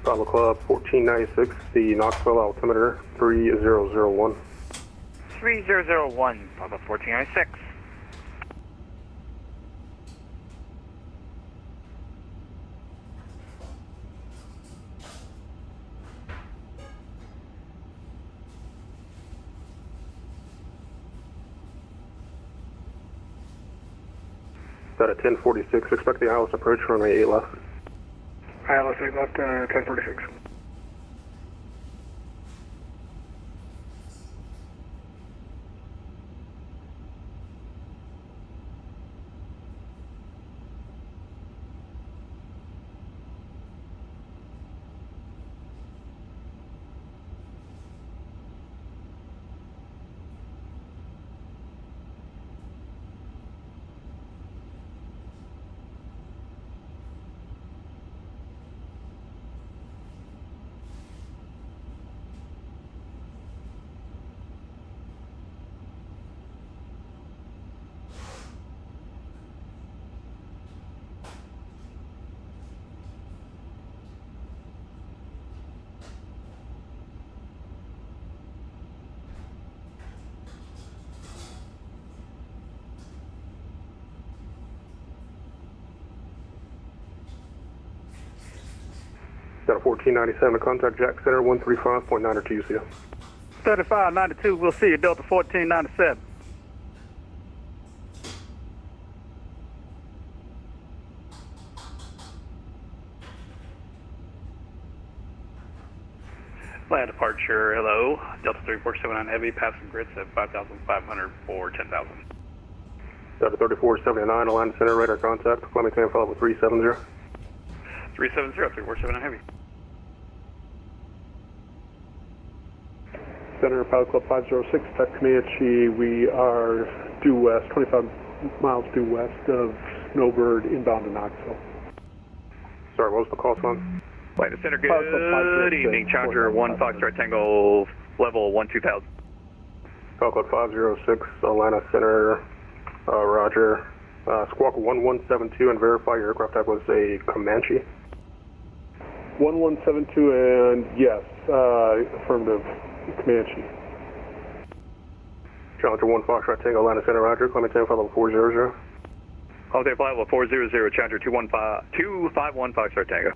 Bravo Club 1496, the Knoxville altimeter 3001. 3001, Bravo 1496. Got a 1046, expect the ILS approach runway 8 left. ILS 8 left, 1046. Got a 1497 to contact Jack Center 135.902 UCO. 3592, we'll see you, Delta 1497. Land departure, hello. Delta 3479 Heavy, passing grids at 5,500 for 10,000. Delta 3479, Atlanta Center, radar contact, climbing time follow with 370. 370, 3479 Heavy. Center, Pilot Club 506, Tech Comanche, we are due west, 25 miles due west of Snowbird, inbound to Knoxville. Sorry, what was the call sign? Flight Center, good evening, Challenger 1 Foxtrot Tango, level 12000. Pilot Club 506, Atlanta Center, roger. Squawk 1172 and verify your aircraft type was a Comanche. 1172 and yes, affirmative. Comanche. Challenger 1 Foxtrot Tango, Atlanta Center, roger. Climate 10, follow 400. Holiday flight level 400, Challenger 251 Foxtrot Tango.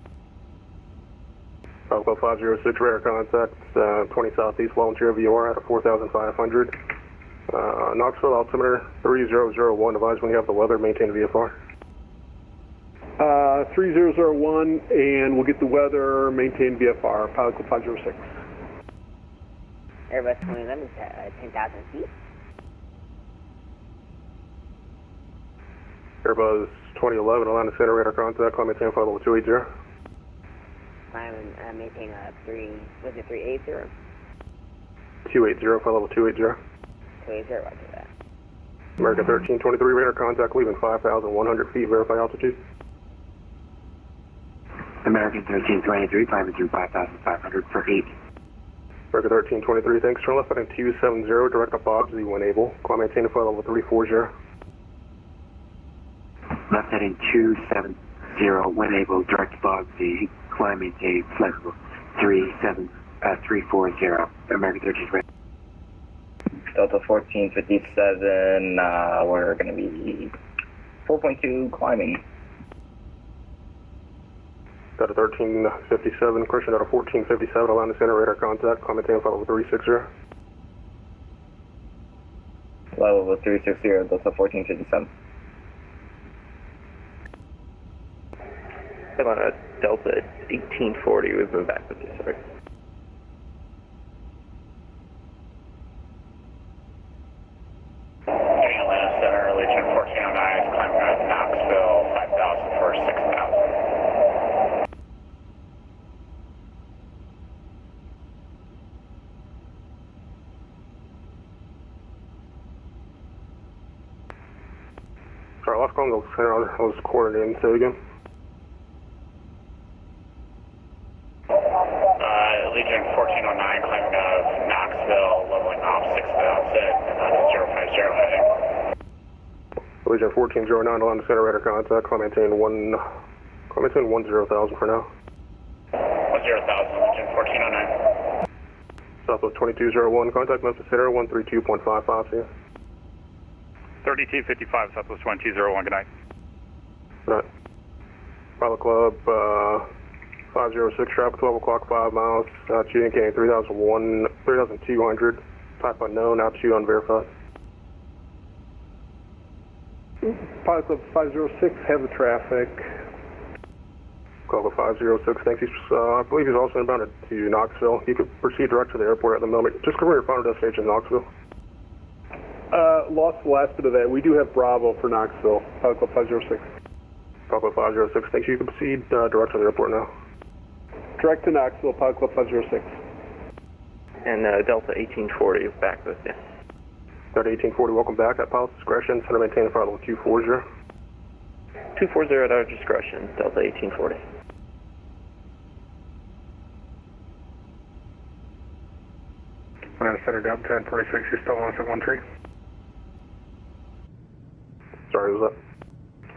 Alpha 506, radar contact, 20 southeast, volunteer VOR at 4,500. Knoxville altimeter 3001, advise when you have the weather, maintain VFR. 3001, and we'll get the weather, maintain VFR, Pilot Club 506. Airbus 2011 is 10,000 feet. Airbus 2011, Atlanta Center, radar contact, climate 10, follow 280. Climb, maintain 380? 280, follow 280. 280, roger that. American 1323, radar contact, leaving 5,100 feet, verify altitude. American 1323, climbing through 5,500 for 8. American 1323, thanks. Turn left heading 270, direct up Bobsy when able. Climb maintain to flight level 340. Left heading 270, when able, direct Bobsy, climb maintain flight level 340. American 1323. Delta 1457, we're going to be 4.2 climbing. Got a 1357, Christian got a 1457, Atlanta Center, radar contact, climb maintain flight level 360. Level 360, Delta 1457. Atlanta Delta 1840, we've moved back with you, sorry. Atlanta Center, Legion 1409, climbing out of Knoxville, 5,000 for 6,000. Sorry, last call, I was coordinating, say again. 1409, Atlanta Center, radar contact, climb maintain 10,000 for now. 10,000, engine 1409. Southwest 2201, contact Memphis Center, 132.55, see ya. 3255, Southwest 2201, good night. Good night. Pilot Club, 506, traffic 12 o'clock, 5 miles, altitude indicating 3,200, type unknown, altitude unverified. Pilot Club 506, heavy traffic. Club 506, thanks. I believe he's also inbound to Knoxville. You could proceed direct to the airport at the moment. Just confirm your final destination in Knoxville. Lost the last bit of that. We do have Bravo for Knoxville. Pilot Club 506. Pilot Club 506, thanks. You can proceed direct to the airport now. Direct to Knoxville, Pilot Club 506. And Delta 1840 back with you. Delta 1840, welcome back. At pilot's discretion, center maintain flight level 240. 240 at our discretion, Delta 1840. Atlanta Center, Delta 1046, you're still on 713. Sorry, what was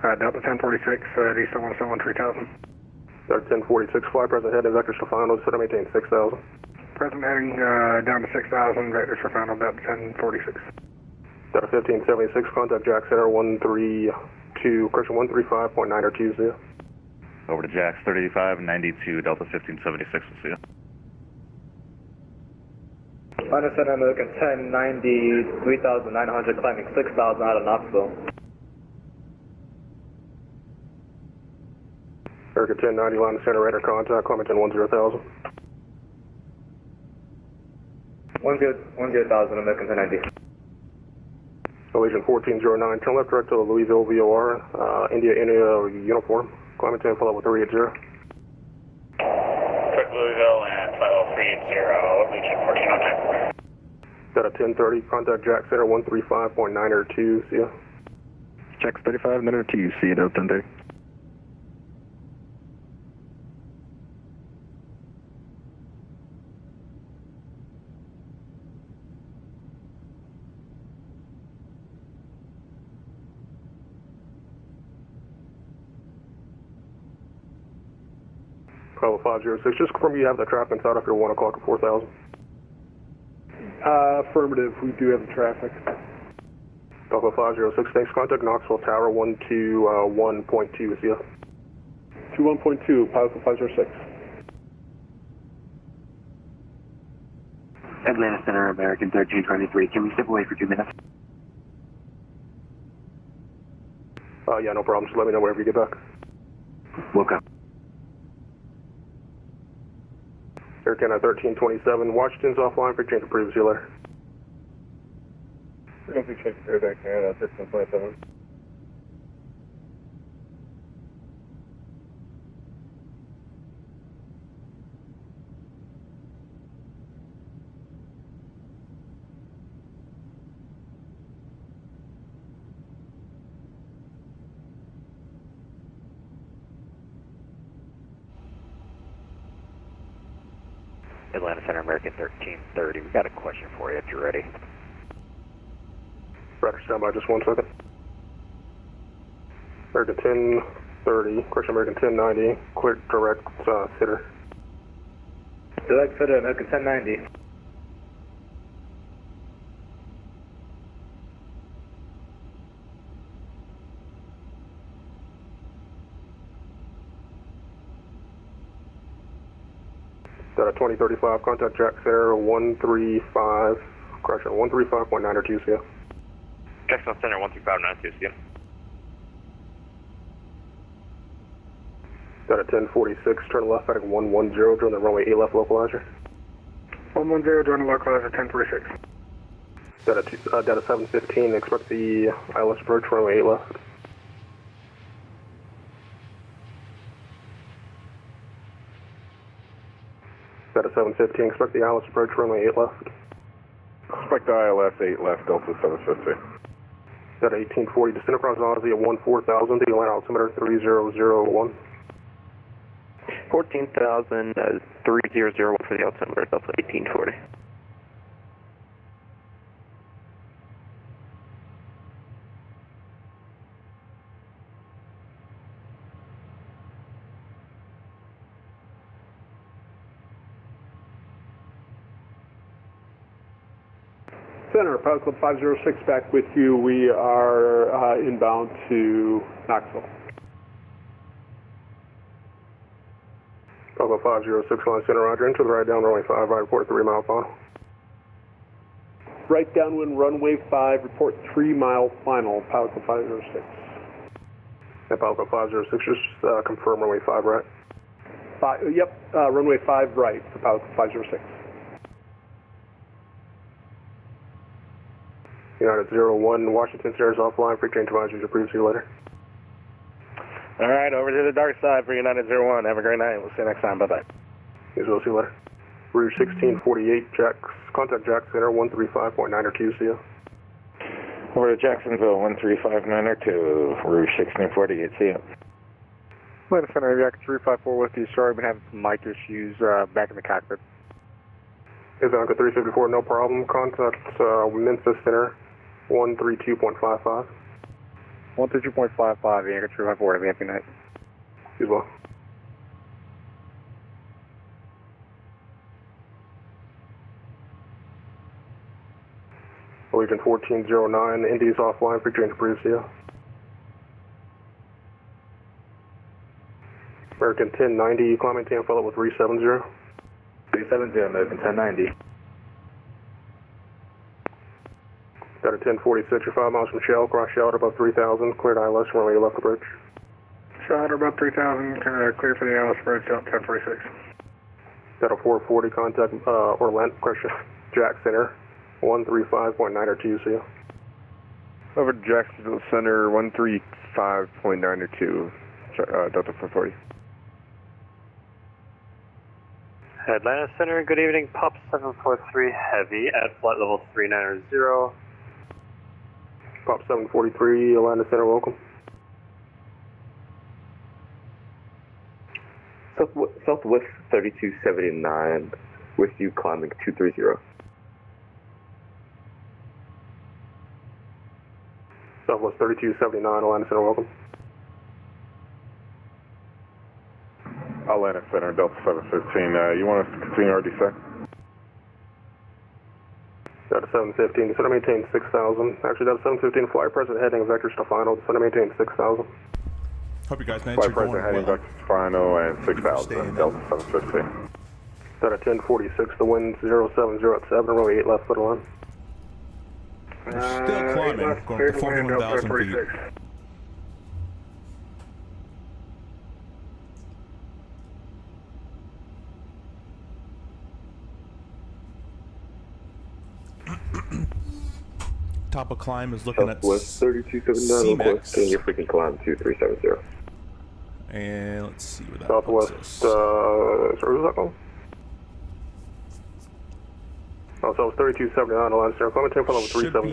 that? Delta 1046, he's still on 713,000. Delta 1046, fly present heading, vectors to final, center maintain 6,000. Present heading down to 6,000, vectors for final, Delta 1046. Delta 1576, contact Jack Center 132, correction 135.9 or 20. Over to Jax 3592, Delta 1576, we'll see you. Atlanta Center, American 1090, 3,900, climbing 6,000 out of Knoxville. American 1090, Atlanta Center, radar contact, climbing 10,000. 1,000, American 1090. Allegiant 1409, turn left direct to Louisville VOR, India uniform, climbing 10 level 380. Quick Louisville and flight level 380, Allegiant 1409. Got a 1030, contact Jack Center 135.9 or 2, see ya. Jax 35, minute 2, see you, Delta 1030. Bravo 506, just confirm you have the traffic inside after 1 o'clock at 4,000. Affirmative, we do have the traffic. Bravo 506, thanks. Contact Knoxville Tower 121.2, see ya. 21.2, Pilot Club 506. Atlanta Center, American 1323. Can we step away for 2 minutes? Yeah, no problem. Just let me know whenever you get back. Welcome. Air Canada 1327, Washington's offline for change of previously letter. We're going to check Air Canada 1327. Atlanta Center, American 1330. We got a question for you if you're ready. Roger, stand by just 1 second. American 1030, question American 1090, clear direct sitter. Direct sitter, American 1090. Data 2035, contact Jack Center 135, correction 135.9 or 2, see ya. Jackson Center 13592, see ya. Data 1046, turn left heading 110, join the runway 8 left localizer. 110, join the localizer 1046. Data 715, expect the ILS approach runway 8 left. Data 715, expect the ILS approach runway 8 left. Expect the ILS 8 left, Delta 750. Data 1840, descend across Odyssey at 14,000, the land altimeter 3001. 14,000, 3001 for the altimeter, Delta 1840. Center, Pilot Club 506 back with you. We are inbound to Knoxville. Pilot Club 506, Line Center, roger. Into the right down runway 5, right, report 3 mile final. Right downwind runway 5, report 3 mile final, Pilot Club 506. And Pilot Club 506, just confirm runway 5 right. Runway 5 right for Pilot Club 506. United 01, Washington Stairs offline, free change advisory to previously later. All right, over to the dark side for United 01. Have a great night. We'll see you next time. Bye-bye. Yes, we'll see you later. Rouge 1648, contact Jack Center 135.9 QCO. Over to Jacksonville, 13592, Rouge 1648, see you. Atlanta Center, Jack 354 with you. Sorry, we've been having some mic issues back in the cockpit. Is Anchor 354, no problem. Contact Memphis Center 132.55. 132.55, Anchor 354. Have a happy night. You as well. Allegiant 1409, Indy's offline, free change approved, see ya. American 1090, climbing tan follow with 370. 370, American 1090. Got a 1046, you're 5 miles from Shell, cross Shell at above 3000, cleared ILS, runway left the bridge. Shell at above 3000, clear for the ILS bridge, 1046. Got a 440, contact Orlando, correction, Jack Center, 135.902, see ya. Over to Jacksonville Center, 135.902, Delta 440. Atlanta Center, good evening. Pop 743 Heavy at flight level 390. Pop 743, Atlanta Center, welcome. Southwest 3279, with you climbing 230. Southwest 3279, Atlanta Center, welcome. Atlanta Center, Delta 715. You want us to continue our descent? Delta 715, descend to maintain 6,000. Actually, Delta 715, fly present heading, vectors to final, descend to maintain 6,000. Hope you guys nights Fly are going present heading, well. vectors to final, and 6,000, Delta 715. Delta 1046, the wind 070 at 7, runway 8 left, foot line. Still climbing, going to 41,000 feet. Top of climb is looking Southwest at 3279, requesting if we can climb 2370. And let's see where that Southwest, puts us. sorry, who's that called? Oh, so it's 3279, Atlanta Center, climbing 10 follow 370.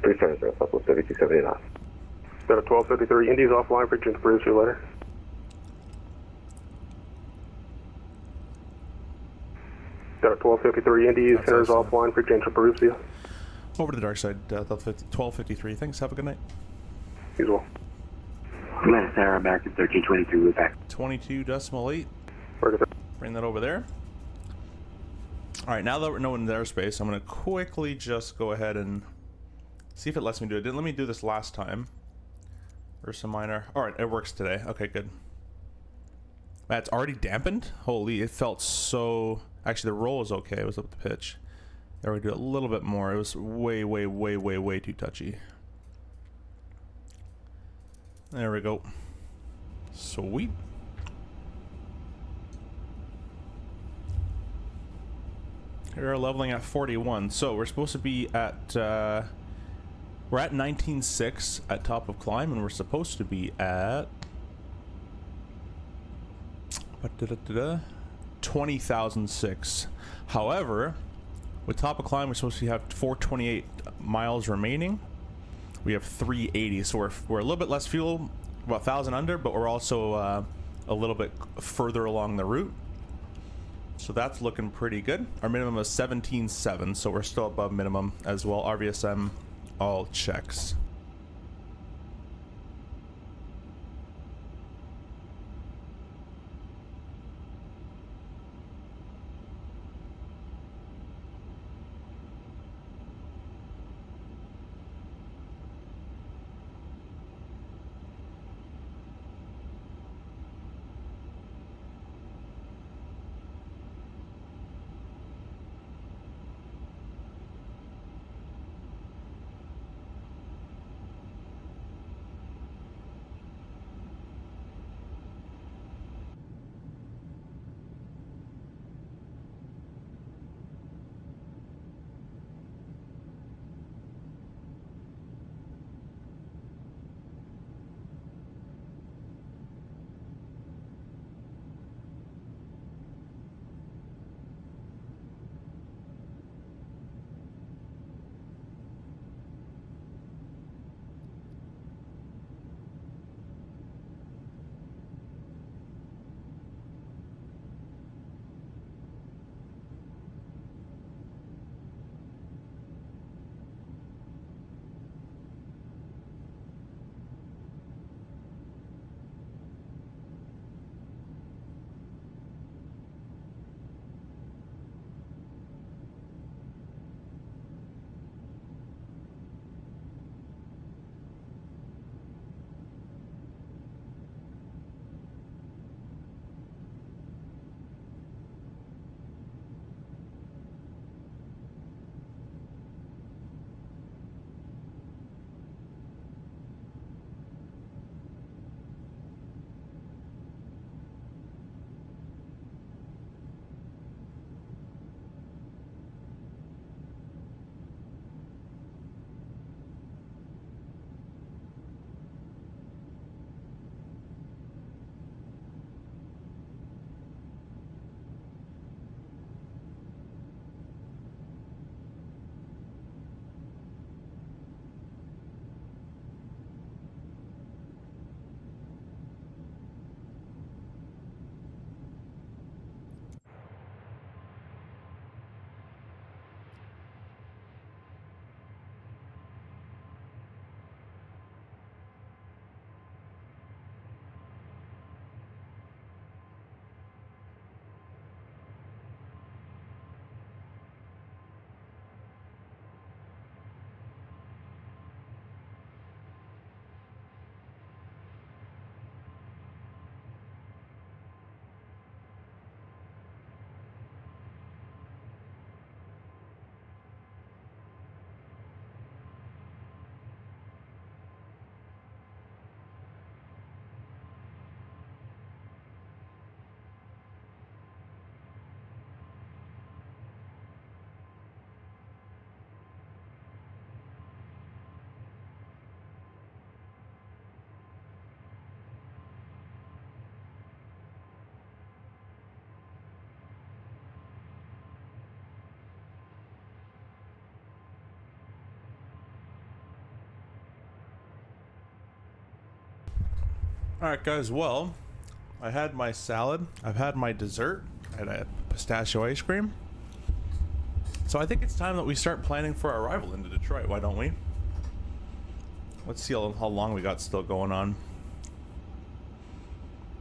370, Southwest 3279. Got a 1253, Indy's offline, free change approved, see you later. Got a 1253, Indy, Center's offline, free change approved, see you. Over to the dark side, 1253. Thanks, have a good night. You as well. Atlanta Center, American 1322, we're back. 22.8. Bring that over there. Alright, now that we're knowing the airspace, I'm going to quickly just go ahead and see if it lets me do it. Didn't let me do this last time. Ursa Minor. Alright, it works today. Okay, good. It's already dampened? Holy, it felt so... Actually, the roll is okay. It was up the pitch. There we do a little bit more. It was way too touchy. There we go. Sweet. We're leveling at 41. So we're supposed to be at we're at 19.6 at top of climb, and we're supposed to be at 20,006. However, with top of climb, we're supposed to have 428 miles remaining. We have 380, so we're a little bit less fuel, about 1,000 under, but we're also a little bit further along the route. So that's looking pretty good. Our minimum is 17.7, so we're still above minimum as well. RVSM all checks. Alright guys, well, I had my salad, I've had my dessert, I had a pistachio ice cream. So I think it's time that we start planning for our arrival into Detroit, why don't we? Let's see how long we got still going on.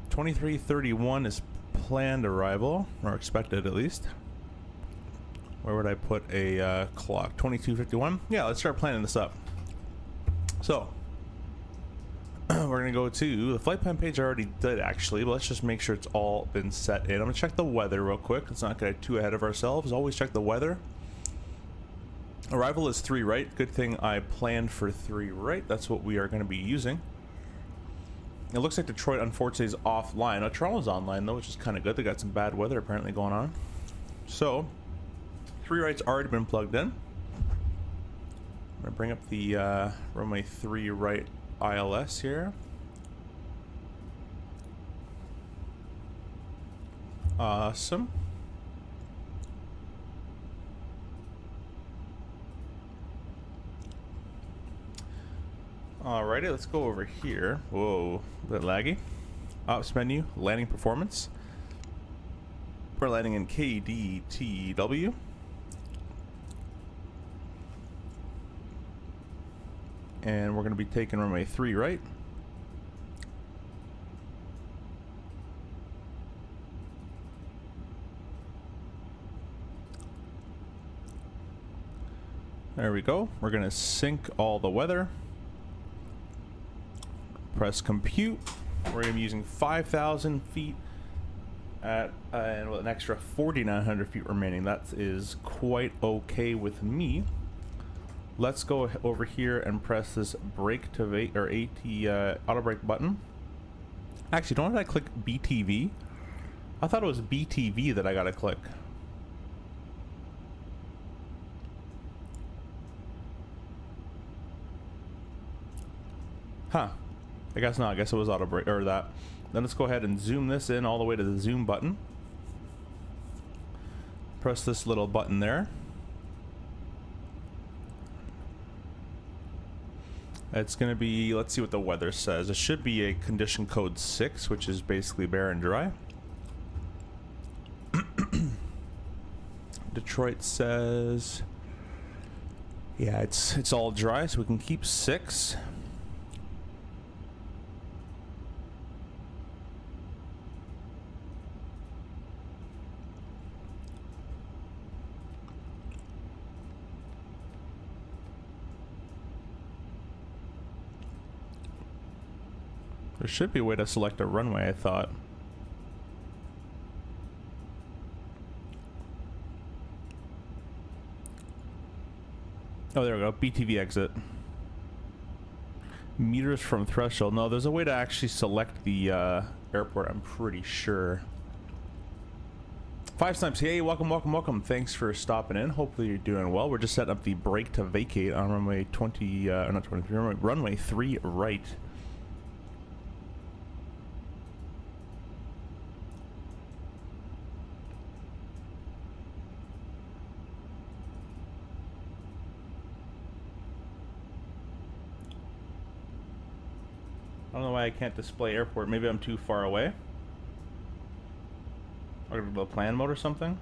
23:31 is planned arrival, or expected at least. Where would I put a clock? 22:51? Yeah, let's start planning this up. So, we're gonna go to the flight plan page. I already did actually, but let's just make sure it's all been set in. I'm gonna check the weather real quick. Let's not get too ahead of ourselves. Always check the weather. Arrival is 3 right. Good thing I planned for 3 right. That's what we are going to be using. It looks like Detroit unfortunately is offline. Now, Toronto's online though, which is kind of good. They got some bad weather apparently going on. So, 3 right's already been plugged in. I'm going to bring up the runway 3 right ILS here. Awesome. Alrighty, let's go over here. Whoa, a bit laggy. Ops menu, landing performance. We're landing in KDTW. And we're going to be taking runway 3 right. There we go. We're going to sync all the weather. Press compute. We're going to be using 5,000 feet at and with an extra 4,900 feet remaining. That is quite okay with me. Let's go over here and press this brake to or AT auto brake button. Actually, don't I click BTV? I thought it was BTV that I gotta click. Huh. I guess not. I guess it was auto brake or that. Then let's go ahead and zoom this in all the way to the zoom button. Press this little button there. It's going to be, let's see what the weather says. It should be a condition code 6, which is basically bare and dry. Detroit says, yeah, it's all dry, so we can keep 6. There should be a way to select a runway, I thought. Oh, there we go. BTV exit. Meters from threshold. No, there's a way to actually select the airport, I'm pretty sure. 5 Snipes, hey, welcome, welcome, welcome. Thanks for stopping in. Hopefully you're doing well. We're just setting up the brake to vacate on runway 20, not 23, runway 3 right. I don't know why I can't display airport. Maybe I'm too far away. Or the plan mode or something.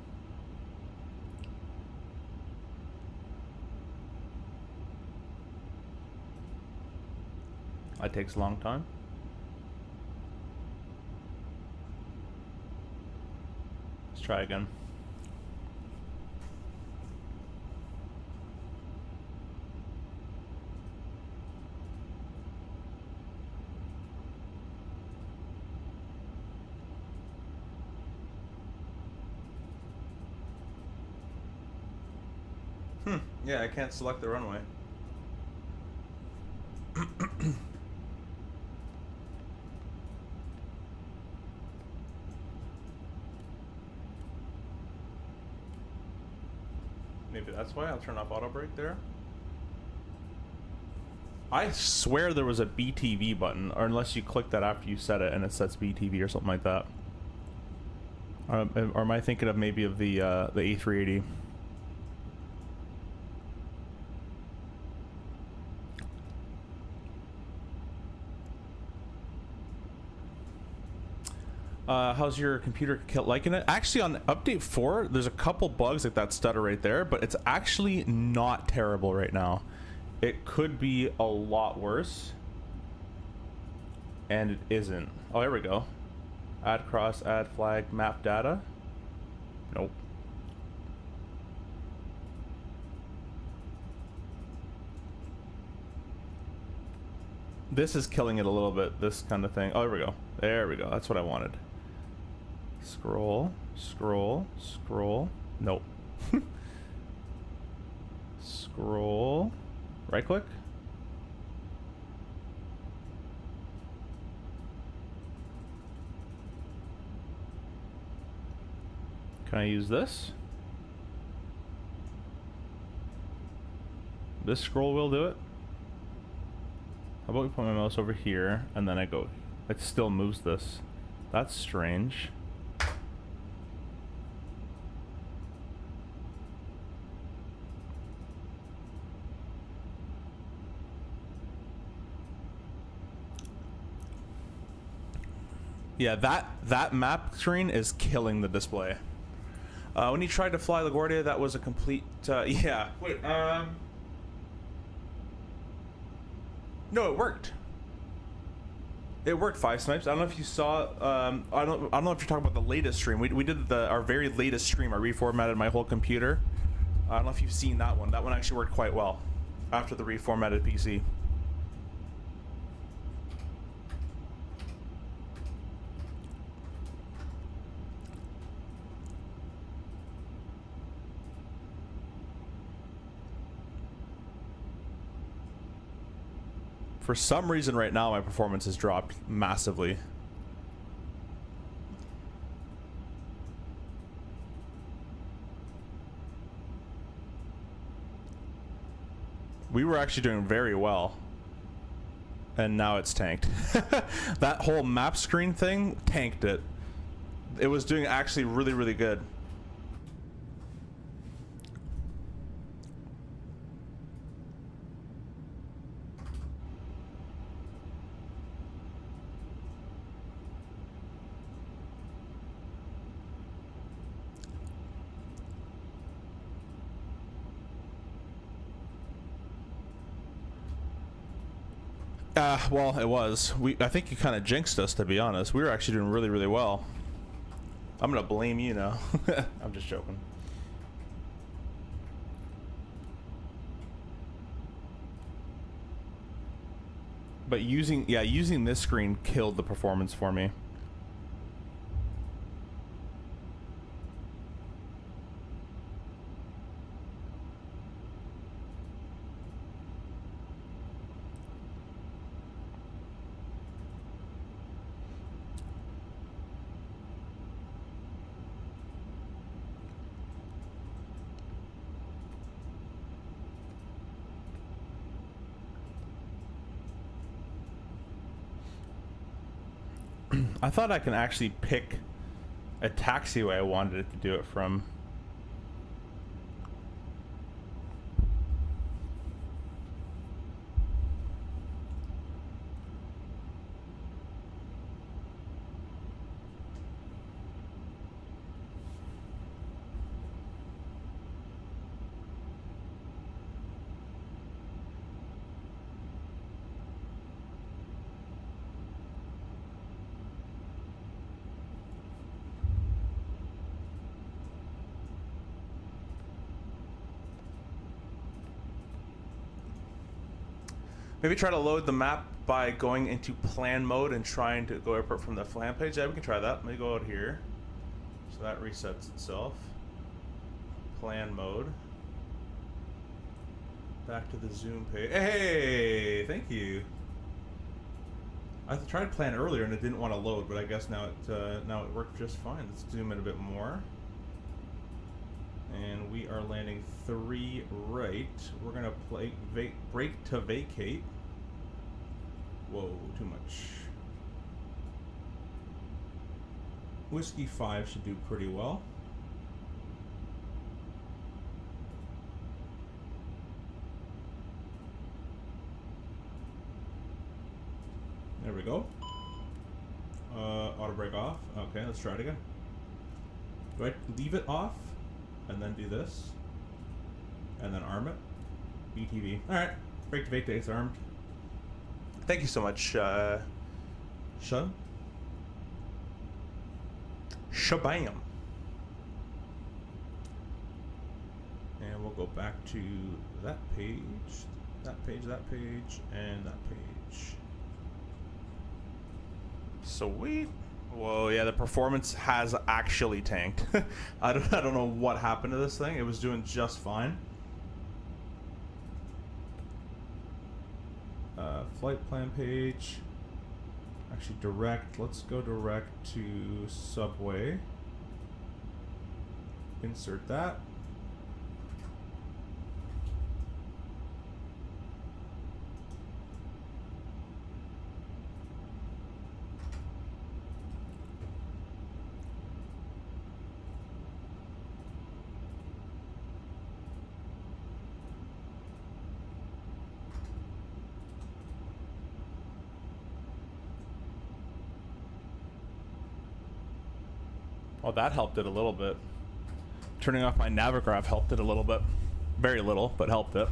That takes a long time. Let's try again. Yeah, I can't select the runway. Maybe that's why. I'll turn off auto brake there. I swear there was a BTV button, or unless you click that after you set it and it sets BTV or something like that. Or am I thinking of maybe of the A380? How's your computer liking it? Actually, on update 4, there's a couple bugs like that stutter right there, but it's actually not terrible right now. It could be a lot worse. And it isn't. Oh, here we go. Add cross, add flag, map data. Nope. This is killing it a little bit, this kind of thing. Oh, here we go. There we go. That's what I wanted. Scroll, scroll, scroll. Nope. Scroll. Right click. Can I use this? This scroll will do it. How about we put my mouse over here and then I go. It still moves this. That's strange. Yeah, that map screen is killing the display. When you tried to fly LaGuardia, that was a complete yeah. Wait, no, it worked. It worked, Five Snipes. I don't know if you saw. I don't know if you're talking about the latest stream. We did our very latest stream. I reformatted my whole computer. I don't know if you've seen that one. That one actually worked quite well after the reformatted PC. For some reason right now my performance has dropped massively. We were actually doing very well. And now it's tanked. That whole map screen thing tanked it. It was doing actually really, really good. Well, it was. I think you kind of jinxed us, to be honest. We were actually doing really, really well. I'm gonna blame you now. I'm just joking. But using this screen killed the performance for me. I thought I can actually pick a taxiway I wanted it to do it from. Maybe try to load the map by going into plan mode and trying to go airport from the plan page. Yeah, we can try that. Let me go out here. So that resets itself. Plan mode. Back to the zoom page. Hey, thank you. I tried plan earlier and it didn't want to load, but I guess now it worked just fine. Let's zoom in a bit more. And we are landing 3 right. We're gonna brake to vacate. Whoa, too much. Whiskey 5 should do pretty well. There we go. Auto brake off. Okay, let's try it again. Do I leave it off and then do this and then arm it? BTV. All right, brake to vacate is armed. Thank you so much, Shun. Shabam. And we'll go back to that page, that page, that page, and that page. Sweet. Whoa, yeah, the performance has actually tanked. I don't know what happened to this thing. It was doing just fine. Flight plan page. Actually, direct. Let's go direct to subway. Insert that. Well, that helped it a little bit. Turning off my Navigraph helped it a little bit. Very little, but helped it.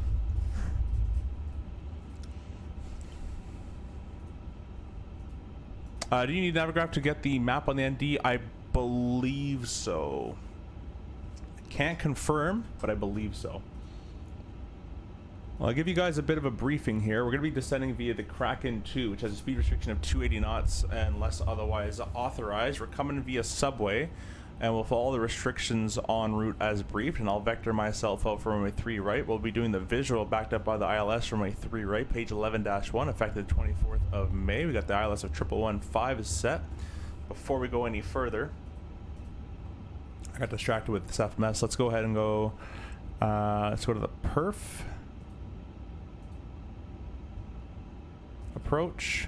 Do you need Navigraph to get the map on the ND? I believe so. I can't confirm, but I believe so. Well, I'll give you guys a bit of a briefing here. We're going to be descending via the Kraken 2, which has a speed restriction of 280 knots unless otherwise authorized. We're coming via subway, and we'll follow the restrictions en route as briefed, and I'll vector myself out for runway 3 right. We'll be doing the visual backed up by the ILS runway 3 right, page 11-1, effective 24th of May. We got the ILS of 1115 is set. Before we go any further, I got distracted with this FMS. Let's go ahead and go, let's go to the perf. Approach,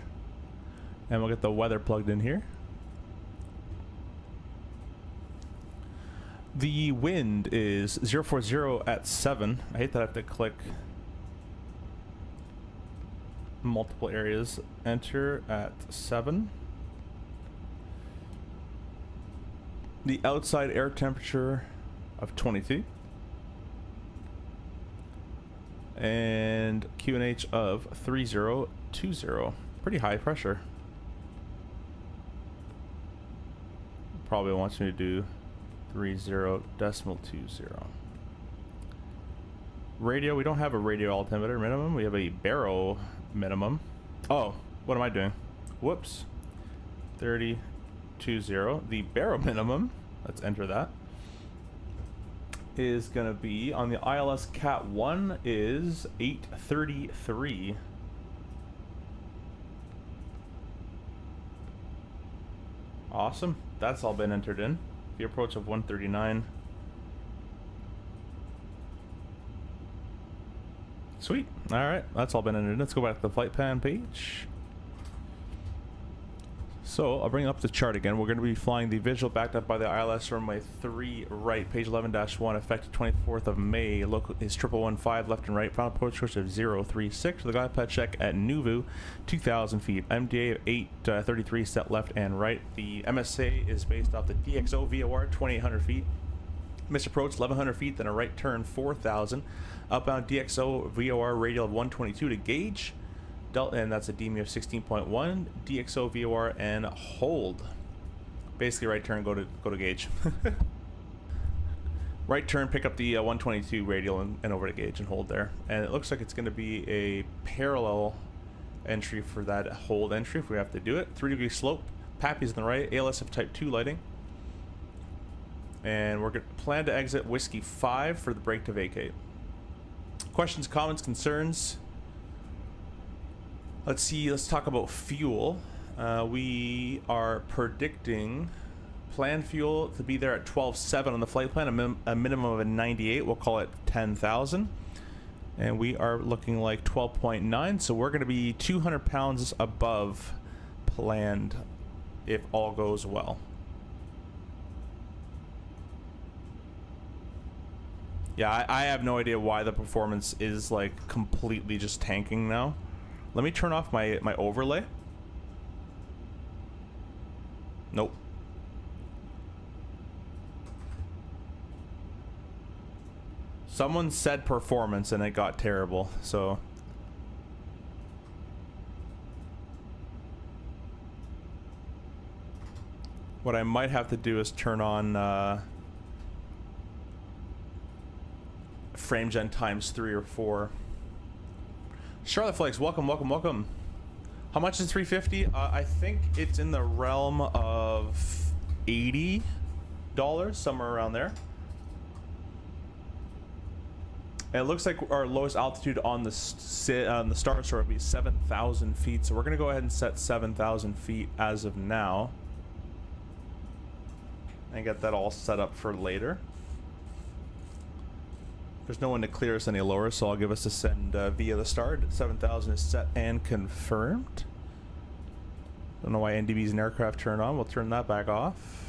and we'll get the weather plugged in here. The wind is 040 at 7. I hate that I have to click multiple areas. Enter at 7. The outside air temperature of 22. And QNH of 3020. Pretty high pressure. Probably wants me to do 30.20. Radio, we don't have a radio altimeter minimum. We have a baro minimum. Oh, what am I doing? Whoops. 30.20. The baro minimum, let's enter that, is going to be on the ILS Cat 1 is 833. Awesome. That's all been entered in. The approach of 139. Sweet. All right. That's all been entered in. Let's go back to the flight plan page. So I'll bring up the chart again. We're going to be flying the visual backed up by the ILS runway 3 right, page 11-1, effective 24th of May. Local is 1115 left and right. Final approach course of 036 with a glide path check at Nuvu, 2,000 feet. MDA of 833 set left and right. The MSA is based off the DXO VOR, 2,800 feet. Missed approach 1,100 feet, then a right turn 4,000. Outbound DXO VOR radial of 122 to gauge. Delta, and that's a DME of 16.1, DXO VOR, and hold. Basically, right turn, go to gauge. Right turn, pick up the 122 radial and over to gauge and hold there. And it looks like it's going to be a parallel entry for that hold entry if we have to do it. 3-degree slope, Pappy's on the right, ALS of type 2 lighting. And we're going to plan to exit Whiskey 5 for the brake to vacate. Questions, comments, concerns? Let's see, let's talk about fuel. We are predicting planned fuel to be there at 12.7 on the flight plan, a minimum of a 98. We'll call it 10,000. And we are looking like 12.9, so we're going to be 200 pounds above planned if all goes well. Yeah, I have no idea why the performance is like completely just tanking now. Let me turn off my overlay. Nope. Someone said performance and it got terrible, so... What I might have to do is turn on frame gen times 3 or 4. Charlotte Flakes, welcome, welcome, welcome. How much is 350? I think it's in the realm of $80, somewhere around there. And it looks like our lowest altitude on the Star Soarer would be 7,000 feet. So we're gonna go ahead and set 7,000 feet as of now, and get that all set up for later. There's no one to clear us any lower, so I'll give us a send via the start. 7,000 is set and confirmed. Don't know why NDB's an aircraft turned on. We'll turn that back off.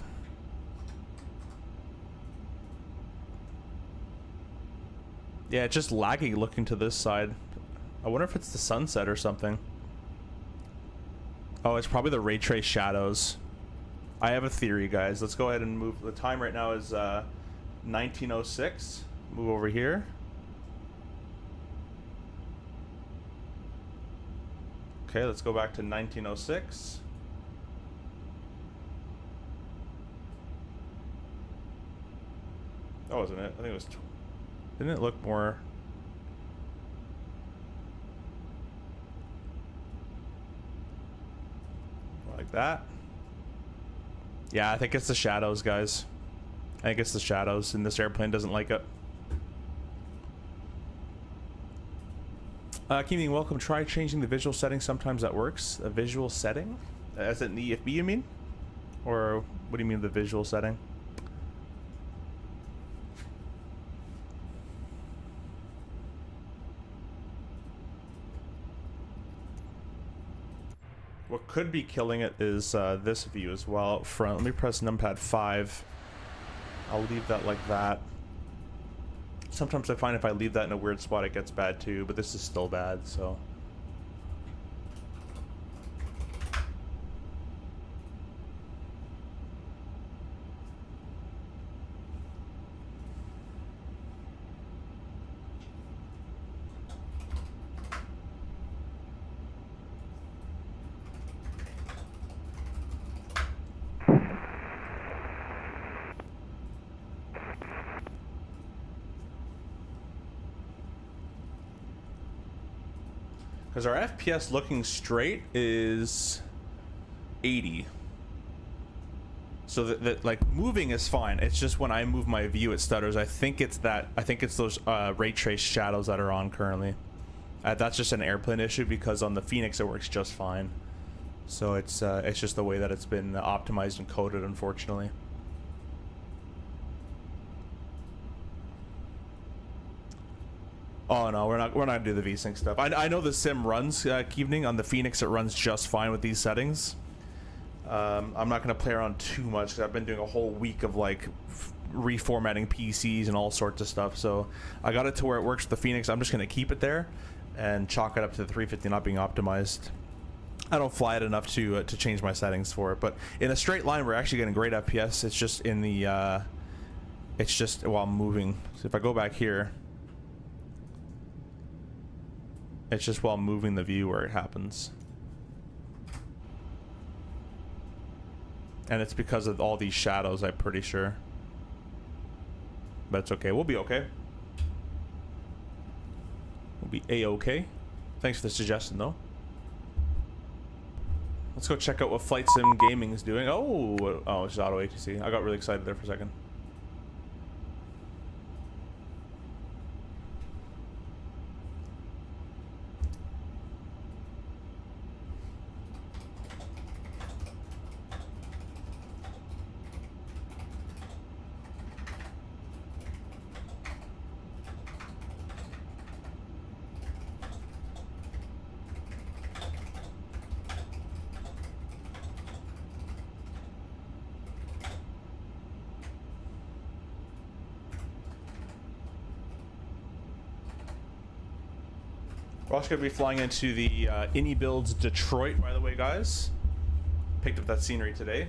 Yeah, it's just laggy looking to this side. I wonder if it's the sunset or something. Oh, it's probably the ray trace shadows. I have a theory, guys. Let's go ahead and move. The time right now is 19:06. Move over here. Okay, let's go back to 19:06. Oh, wasn't it? I think it was... Didn't it look more... like that? Yeah, I think it's the shadows, guys. I think it's the shadows, and this airplane doesn't like it. Keeming, welcome. Try changing the visual setting. Sometimes that works. A visual setting? As in the EFB, you mean? Or what do you mean the visual setting? What could be killing it is this view as well up front. Let me press numpad 5. I'll leave that like that. Sometimes I find if I leave that in a weird spot, it gets bad too, but this is still bad, so... Because our FPS looking straight is 80. So that like moving is fine. It's just when I move my view it stutters. I think it's that. I think it's those ray trace shadows that are on currently. That's just an airplane issue because on the Phoenix it works just fine. So it's just the way that it's been optimized and coded, unfortunately. Oh no, we're not gonna do the VSync stuff. I know the sim runs evening on the Phoenix. It runs just fine with these settings. I'm not gonna play around too much because I've been doing a whole week of like reformatting PCs and all sorts of stuff. So I got it to where it works with the Phoenix. I'm just gonna keep it there and chalk it up to the 350 not being optimized. I don't fly it enough to change my settings for it. But in a straight line, we're actually getting great FPS. It's just in the it's just while moving. So if I go back here. It's just while moving the view where it happens. And it's because of all these shadows, I'm pretty sure. But it's okay. We'll be okay. We'll be A-okay. Thanks for the suggestion, though. Let's go check out what Flight Sim Gaming is doing. Oh, it's auto ATC. I got really excited there for a second. We're also going to be flying into the Innie Builds Detroit, by the way, guys. Picked up that scenery today.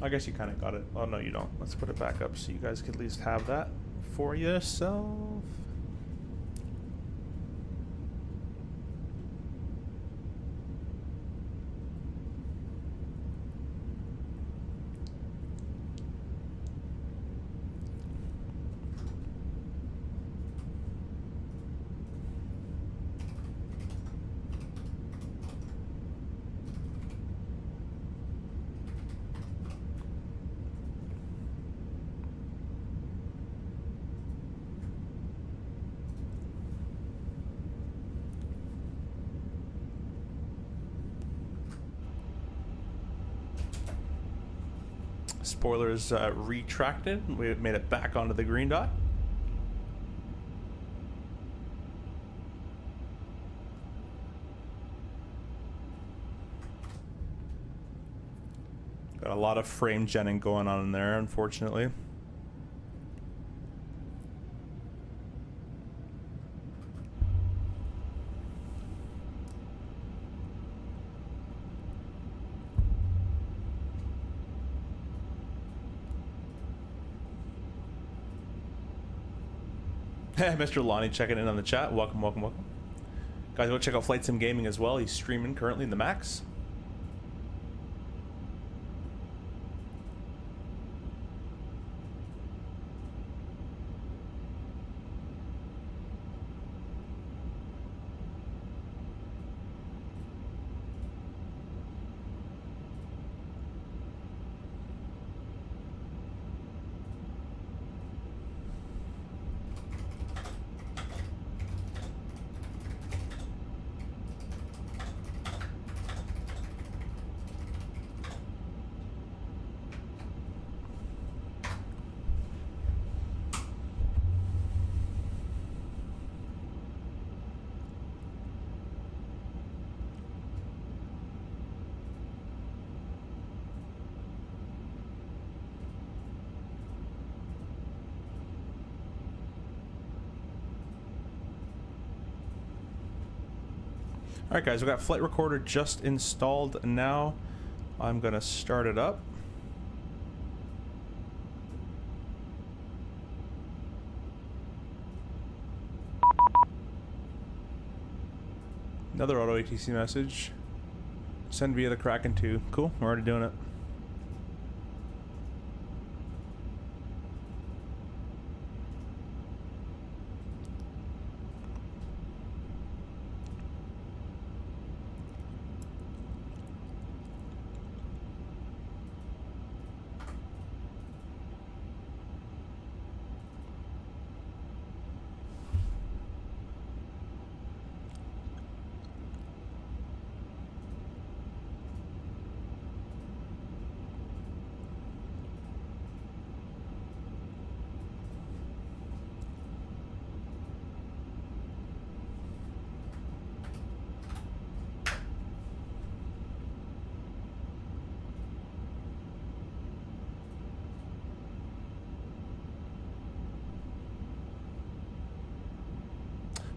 I guess you kind of got it. Oh, no, you don't. Let's put it back up so you guys can at least have that for yourself. Spoilers retracted. We made it back onto the green dot. Got a lot of frame genning going on in there, unfortunately. Mr. Lonnie checking in on the chat. Welcome, welcome, welcome. Guys, go check out Flight Sim Gaming as well. He's streaming currently in the Max. Alright guys, we got flight recorder just installed now. I'm gonna start it up. Another auto ATC message. Send via the Kraken 2. Cool, we're already doing it.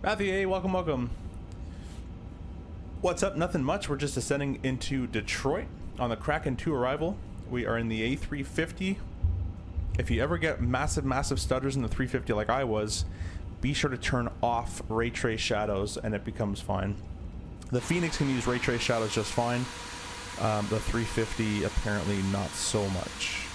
Matthew A, welcome, welcome. What's up? Nothing much. We're just ascending into Detroit on the Kraken 2 arrival. We are in the A350. If you ever get massive, massive stutters in the 350 like I was, be sure to turn off ray trace shadows and it becomes fine. The Phoenix can use ray trace shadows just fine. The 350 apparently not so much.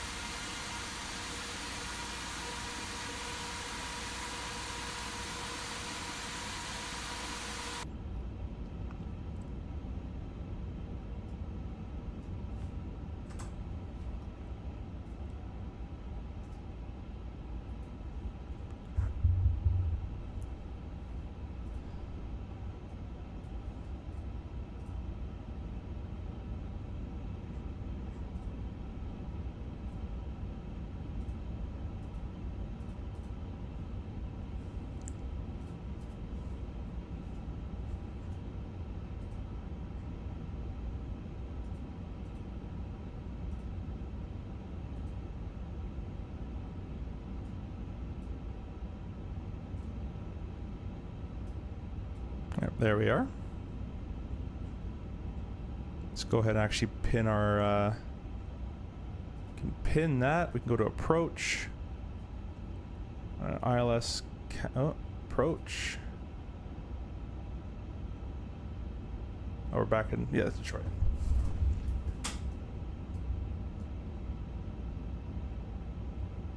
There we are. Let's go ahead and actually pin our can pin that. We can go to approach. ILS. Approach. Oh, we're back in. Yeah, that's Detroit. How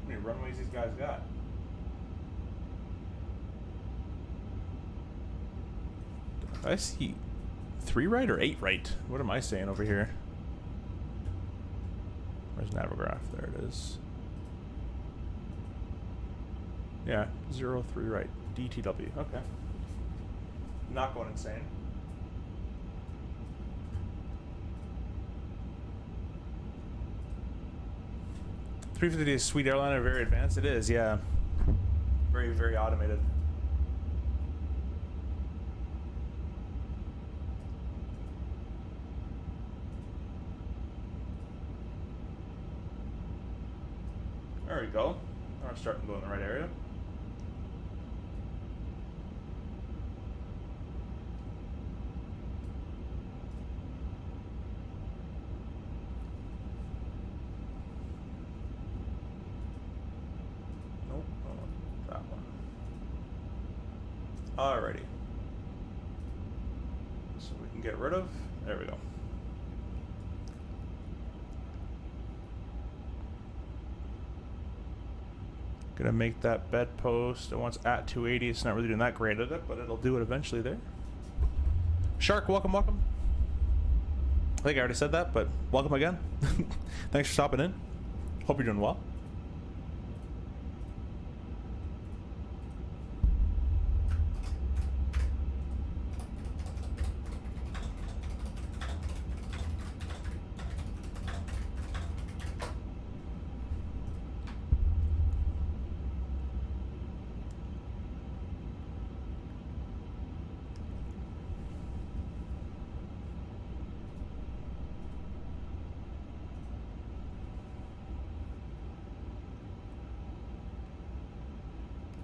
many runways these guys got? I see 3 right or 8 right? What am I saying over here? Where's Navigaph? There it is. Yeah, 0, 3 right. DTW. Okay. Not going insane. A350 is a sweet airliner, very advanced. It is, yeah. Very, very automated. There we go. Now we're starting to go in the right area. Nope, I want that one. Alrighty. So we can get rid of. There we go. Gonna make that bedpost. It wants at 280. It's not really doing that great at it, but it'll do it eventually there. Shark, welcome, welcome. I think I already said that, but welcome again. Thanks for stopping in. Hope you're doing well.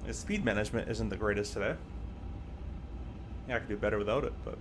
His speed management isn't the greatest today. Yeah, I could do better without it, but...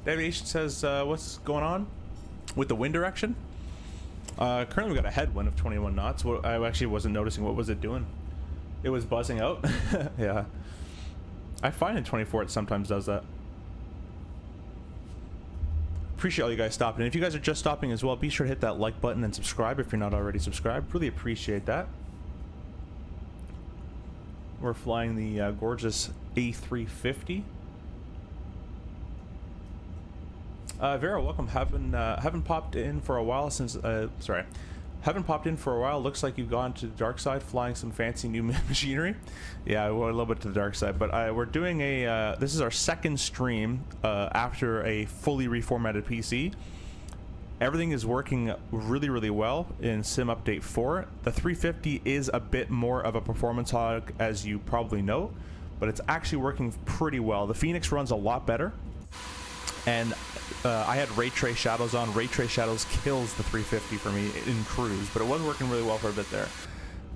Aviation says, what's going on with the wind direction? Currently we got a headwind of 21 knots. I actually wasn't noticing. What was it doing? It was buzzing out. Yeah. I find in 24 it sometimes does that. Appreciate all you guys stopping in. If you guys are just stopping as well, be sure to hit that like button and subscribe if you're not already subscribed. Really appreciate that. We're flying the gorgeous A350. Vera, welcome. Haven't popped in for a while since. Sorry, haven't popped in for a while. Looks like you've gone to the dark side, flying some fancy new machinery. Yeah, we're a little bit to the dark side, but we're doing a. This is our second stream after a fully reformatted PC. Everything is working really, really well in Sim Update 4. The 350 is a bit more of a performance hog, as you probably know, but it's actually working pretty well. The Phoenix runs a lot better. And I had Ray Trace Shadows on. Ray Trace Shadows kills the 350 for me in cruise, but it was working really well for a bit there.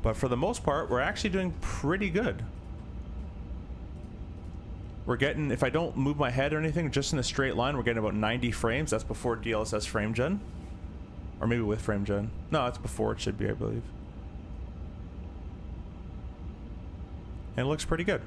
But for the most part, we're actually doing pretty good. We're getting, if I don't move my head or anything, just in a straight line, we're getting about 90 frames. That's before DLSS frame gen. Or maybe with frame gen. No, that's before it should be, I believe. and it looks pretty good.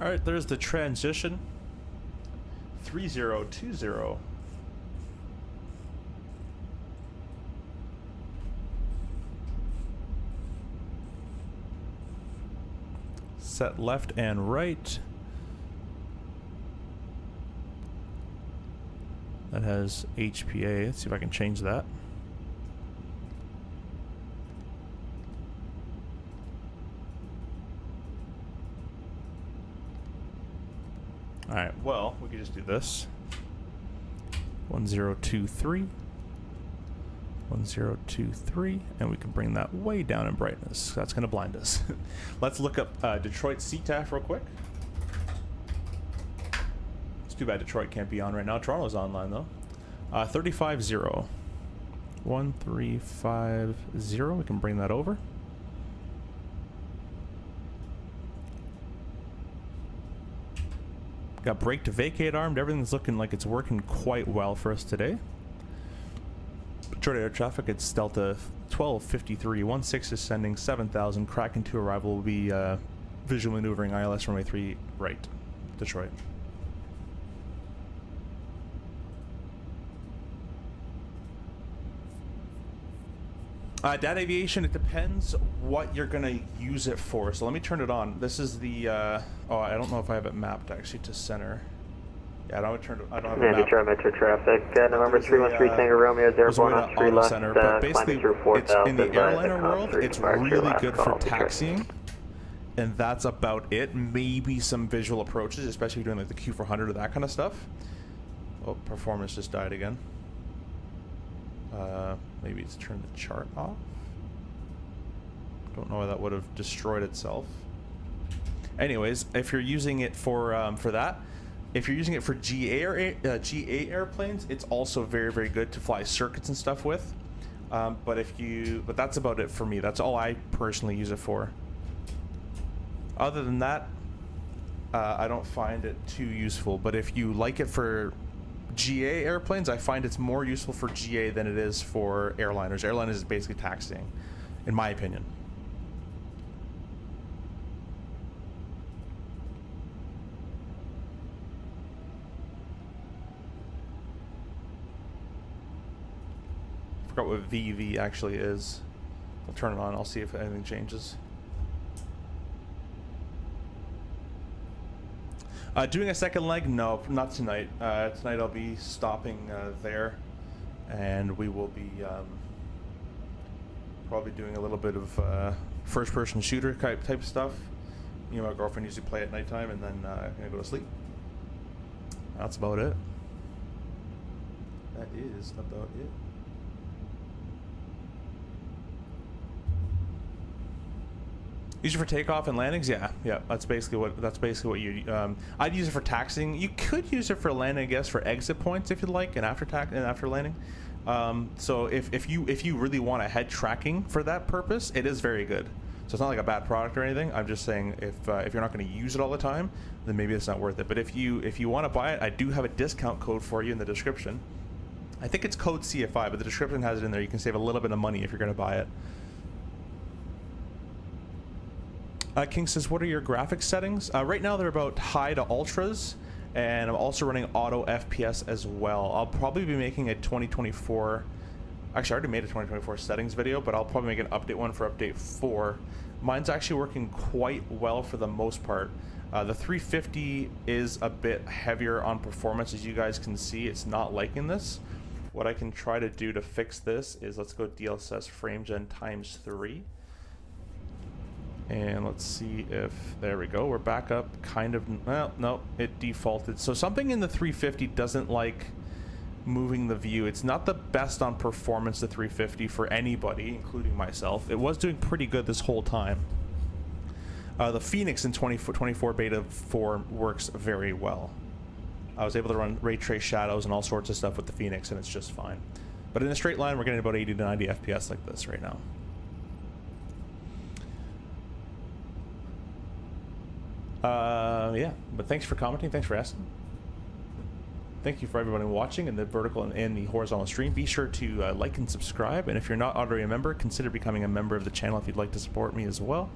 All right, there's the transition. 3020. Set left and right. That has HPA. Let's see if I can change that. Alright, well, we could just do this. 1023. 1023. And we can bring that way down in brightness. That's going to blind us. Let's look up Detroit CTAF real quick. It's too bad Detroit can't be on right now. Toronto's online, though. 350. 1350. We can bring that over. Got brake to vacate armed. Everything's looking like it's working quite well for us today. Detroit air traffic, it's Delta 1253. 16 is sending 7000. Kraken 2 arrival will be visual maneuvering ILS runway 3 right. Detroit. Data aviation, it depends what you're going to use it for. So let me turn it on. This is the, oh, I don't know if I have it mapped actually to center. Yeah, I don't have it mapped. Detroit Metro traffic, November 313 Tango Romeo, airborne on 3 left, center, but basically, it's in the 4000, airliner world, it's really good for taxiing. And that's about it. Maybe some visual approaches, especially if you're doing like the Q400 or that kind of stuff. Oh, performance just died again. Maybe it's turned the chart off. Don't know why that would have destroyed itself. Anyways, if you're using it for that, if you're using it for GA airplanes, it's also very, very good to fly circuits and stuff with. But that's about it for me. That's all I personally use it for. Other than that, I don't find it too useful. But if you like it for GA airplanes, I find it's more useful for GA than it is for airliners. Airliners is basically taxiing, in my opinion. I forgot what VV actually is. I'll turn it on. I'll see if anything changes. Doing a second leg? No, not tonight. Tonight I'll be stopping there, and we will be probably doing a little bit of first-person shooter type stuff. You know, my girlfriend usually play at nighttime, and then gonna go to sleep. That's about it. That is about it. Use it for takeoff and landings, yeah. That's basically what you. I'd use it for taxiing. You could use it for landing, I guess, for exit points if you'd like, and after landing. So if you really want a head tracking for that purpose, it is very good. So it's not like a bad product or anything. I'm just saying if you're not going to use it all the time, then maybe it's not worth it. But if you want to buy it, I do have a discount code for you in the description. I think it's code CFI, but the description has it in there. You can save a little bit of money if you're going to buy it. King says, what are your graphics settings? Right now they're about high to ultras, and I'm also running auto FPS as well. I'll probably be making a 2024, actually I already made a 2024 settings video, but I'll probably make an update one for update 4. Mine's actually working quite well for the most part. The 350 is a bit heavier on performance, as you guys can see. It's not liking this. What I can try to do to fix this is, let's go DLSS frame gen ×3. And let's see if, there we go, we're back up, kind of, well, no, it defaulted. So something in the 350 doesn't like moving the view. It's not the best on performance, the 350, for anybody, including myself. It was doing pretty good this whole time. The Phoenix in 24 beta 4 works very well. I was able to run ray trace shadows and all sorts of stuff with the Phoenix, and it's just fine. But in a straight line, we're getting about 80 to 90 FPS like this right now. Yeah, but thanks for commenting, thanks for asking. Thank you for everybody watching in the vertical and the horizontal stream. Be sure to like and subscribe, and if you're not already a member, consider becoming a member of the channel if you'd like to support me as well.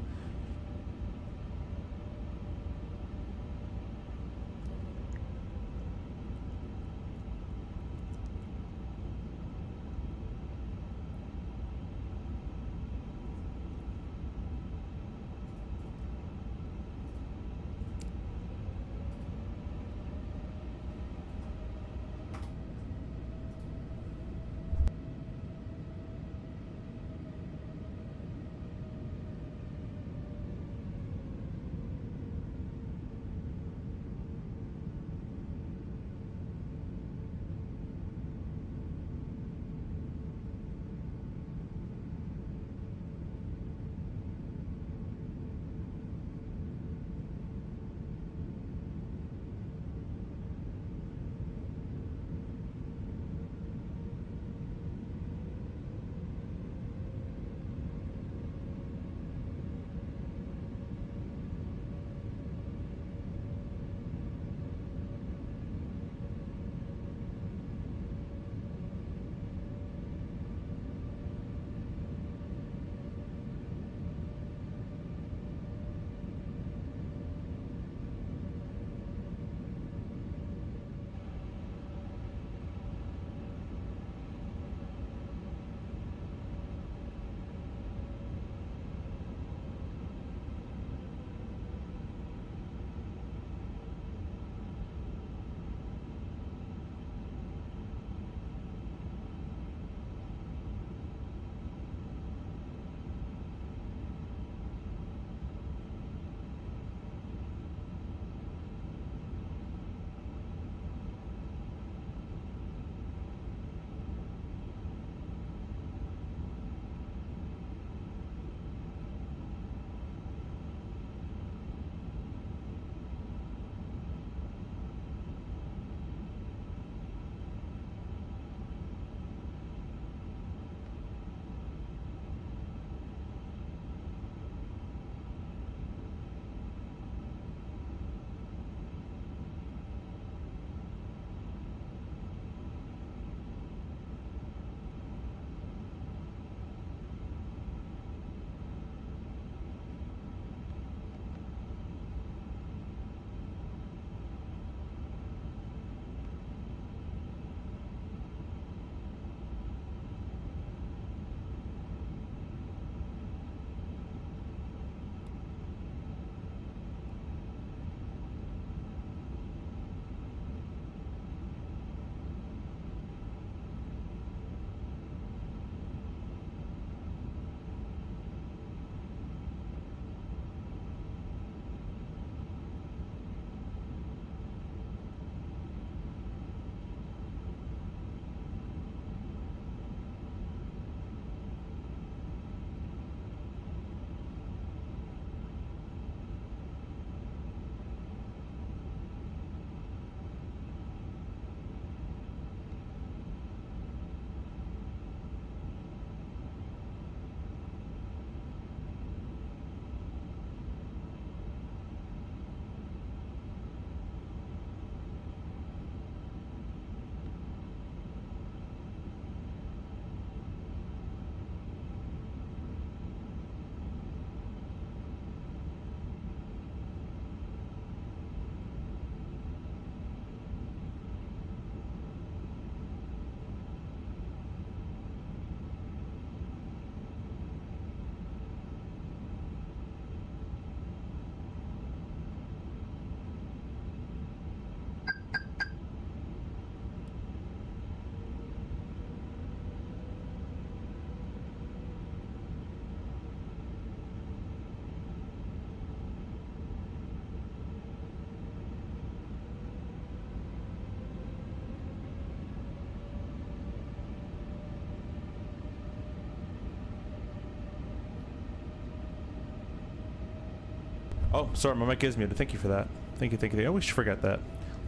Oh, sorry, my mic is muted. Thank you for that. Thank you, thank you. I always forget that.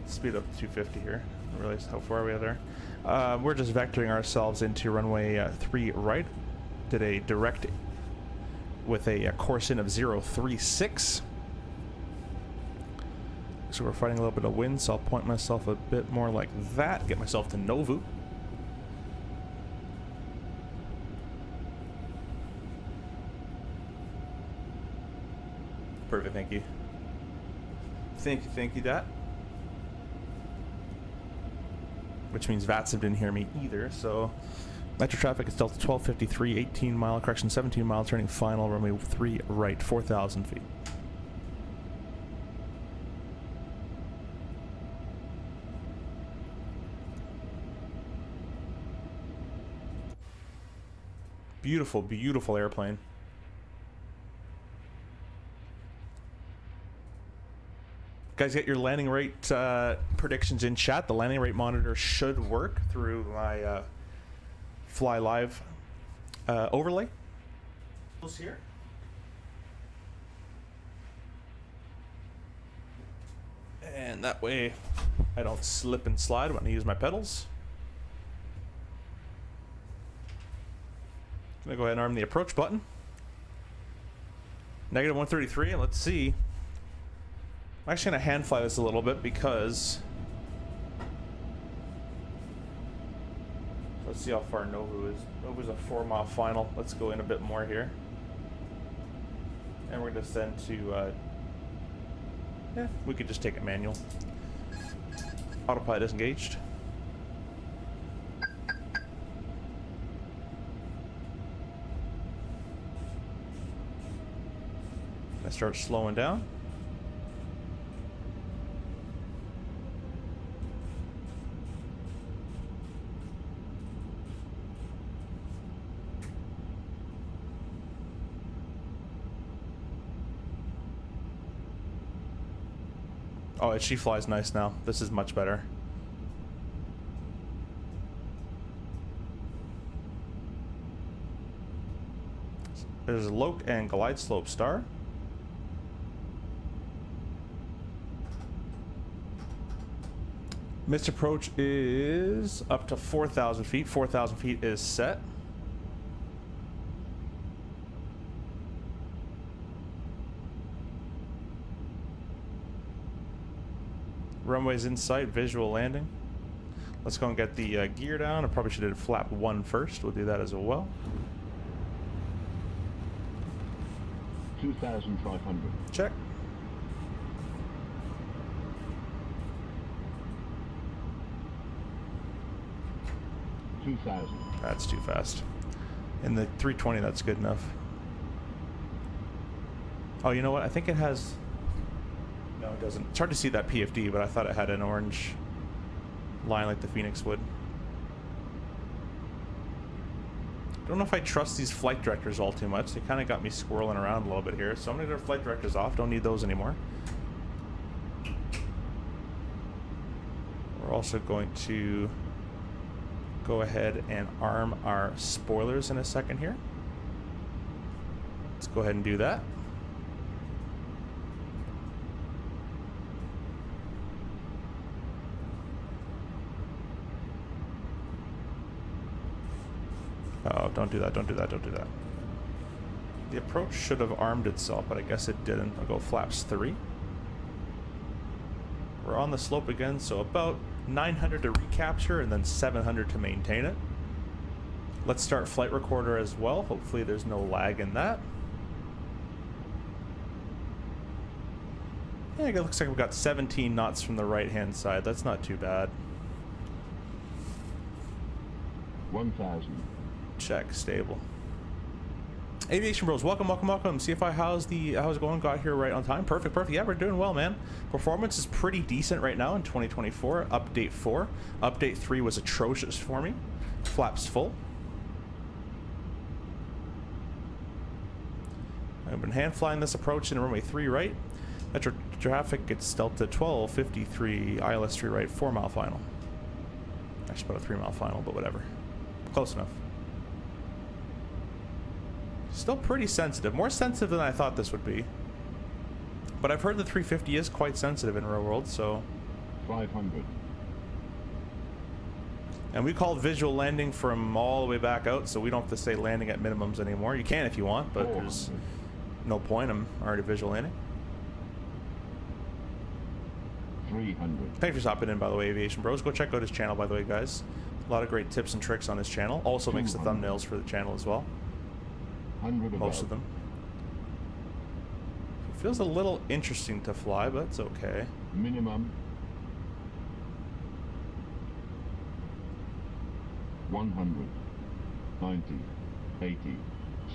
Speed up to 250 here. I realize how far we are there. We're just vectoring ourselves into runway 3 right. Did a direct with a course in of 036. So we're fighting a little bit of wind, so I'll point myself a bit more like that. Get myself to Novu. Perfect, thank you. Thank you, Dat. Which means VATSIM didn't hear me either, so... Metro traffic is Delta 1253, 18 mile, correction, 17 mile, turning final, runway 3 right, 4,000 feet. Beautiful, beautiful airplane. Guys, get your landing rate predictions in chat. The landing rate monitor should work through my Fly Live overlay. Here. And that way I don't slip and slide when I use my pedals. I'm gonna go ahead and arm the approach button. Negative 133, and let's see. I'm actually gonna hand fly this a little bit because let's see how far Novu is. Novu's a 4 mile final. Let's go in a bit more here. And we're gonna send to yeah, we could just take it manual. Autopilot is engaged. I start slowing down. Oh, she flies nice now. This is much better. There's a low and glide slope star. Missed approach is up to 4,000 feet. 4,000 feet is set. Runway's in sight, visual landing. Let's go and get the gear down. I probably should have flap 1 first. We'll do that as well. 2,500. Check. $2,000. That's too fast. In the 320, that's good enough. Oh, you know what? I think it has... No, it doesn't. It's hard to see that PFD, but I thought it had an orange line like the Phoenix would. Don't know if I trust these flight directors all too much. They kind of got me squirreling around a little bit here. So I'm going to get our flight directors off. Don't need those anymore. We're also going to go ahead and arm our spoilers in a second here. Let's go ahead and do that. Oh, don't do that, don't do that, don't do that. The approach should have armed itself, but I guess it didn't. I'll go flaps 3. We're on the slope again, so about 900 to recapture and then 700 to maintain it. Let's start flight recorder as well. Hopefully there's no lag in that. Yeah, it looks like we've got 17 knots from the right-hand side. That's not too bad. 1,000. Check, stable. Aviation Bros, welcome, welcome, welcome. CFI, how's it going? Got here right on time. Perfect, perfect. Yeah, we're doing well, man. Performance is pretty decent right now in 2024. Update 4. Update 3 was atrocious for me. Flaps full. I've been hand flying this approach in runway 3 right. Metro traffic gets Delta 1253, ILS 3 right, 4 mile final. Actually about a 3 mile final, but whatever. Close enough. Still pretty sensitive. More sensitive than I thought this would be. But I've heard the 350 is quite sensitive in real world, so... 500. And we called visual landing from all the way back out, so we don't have to say landing at minimums anymore. You can if you want, but there's no point. I'm already visual landing. 300. Thanks for stopping in, by the way, Aviation Bros. Go check out his channel, by the way, guys. A lot of great tips and tricks on his channel. Also makes the thumbnails for the channel as well. Most of them. It feels a little interesting to fly, but it's okay. Minimum. 100, 90, 80,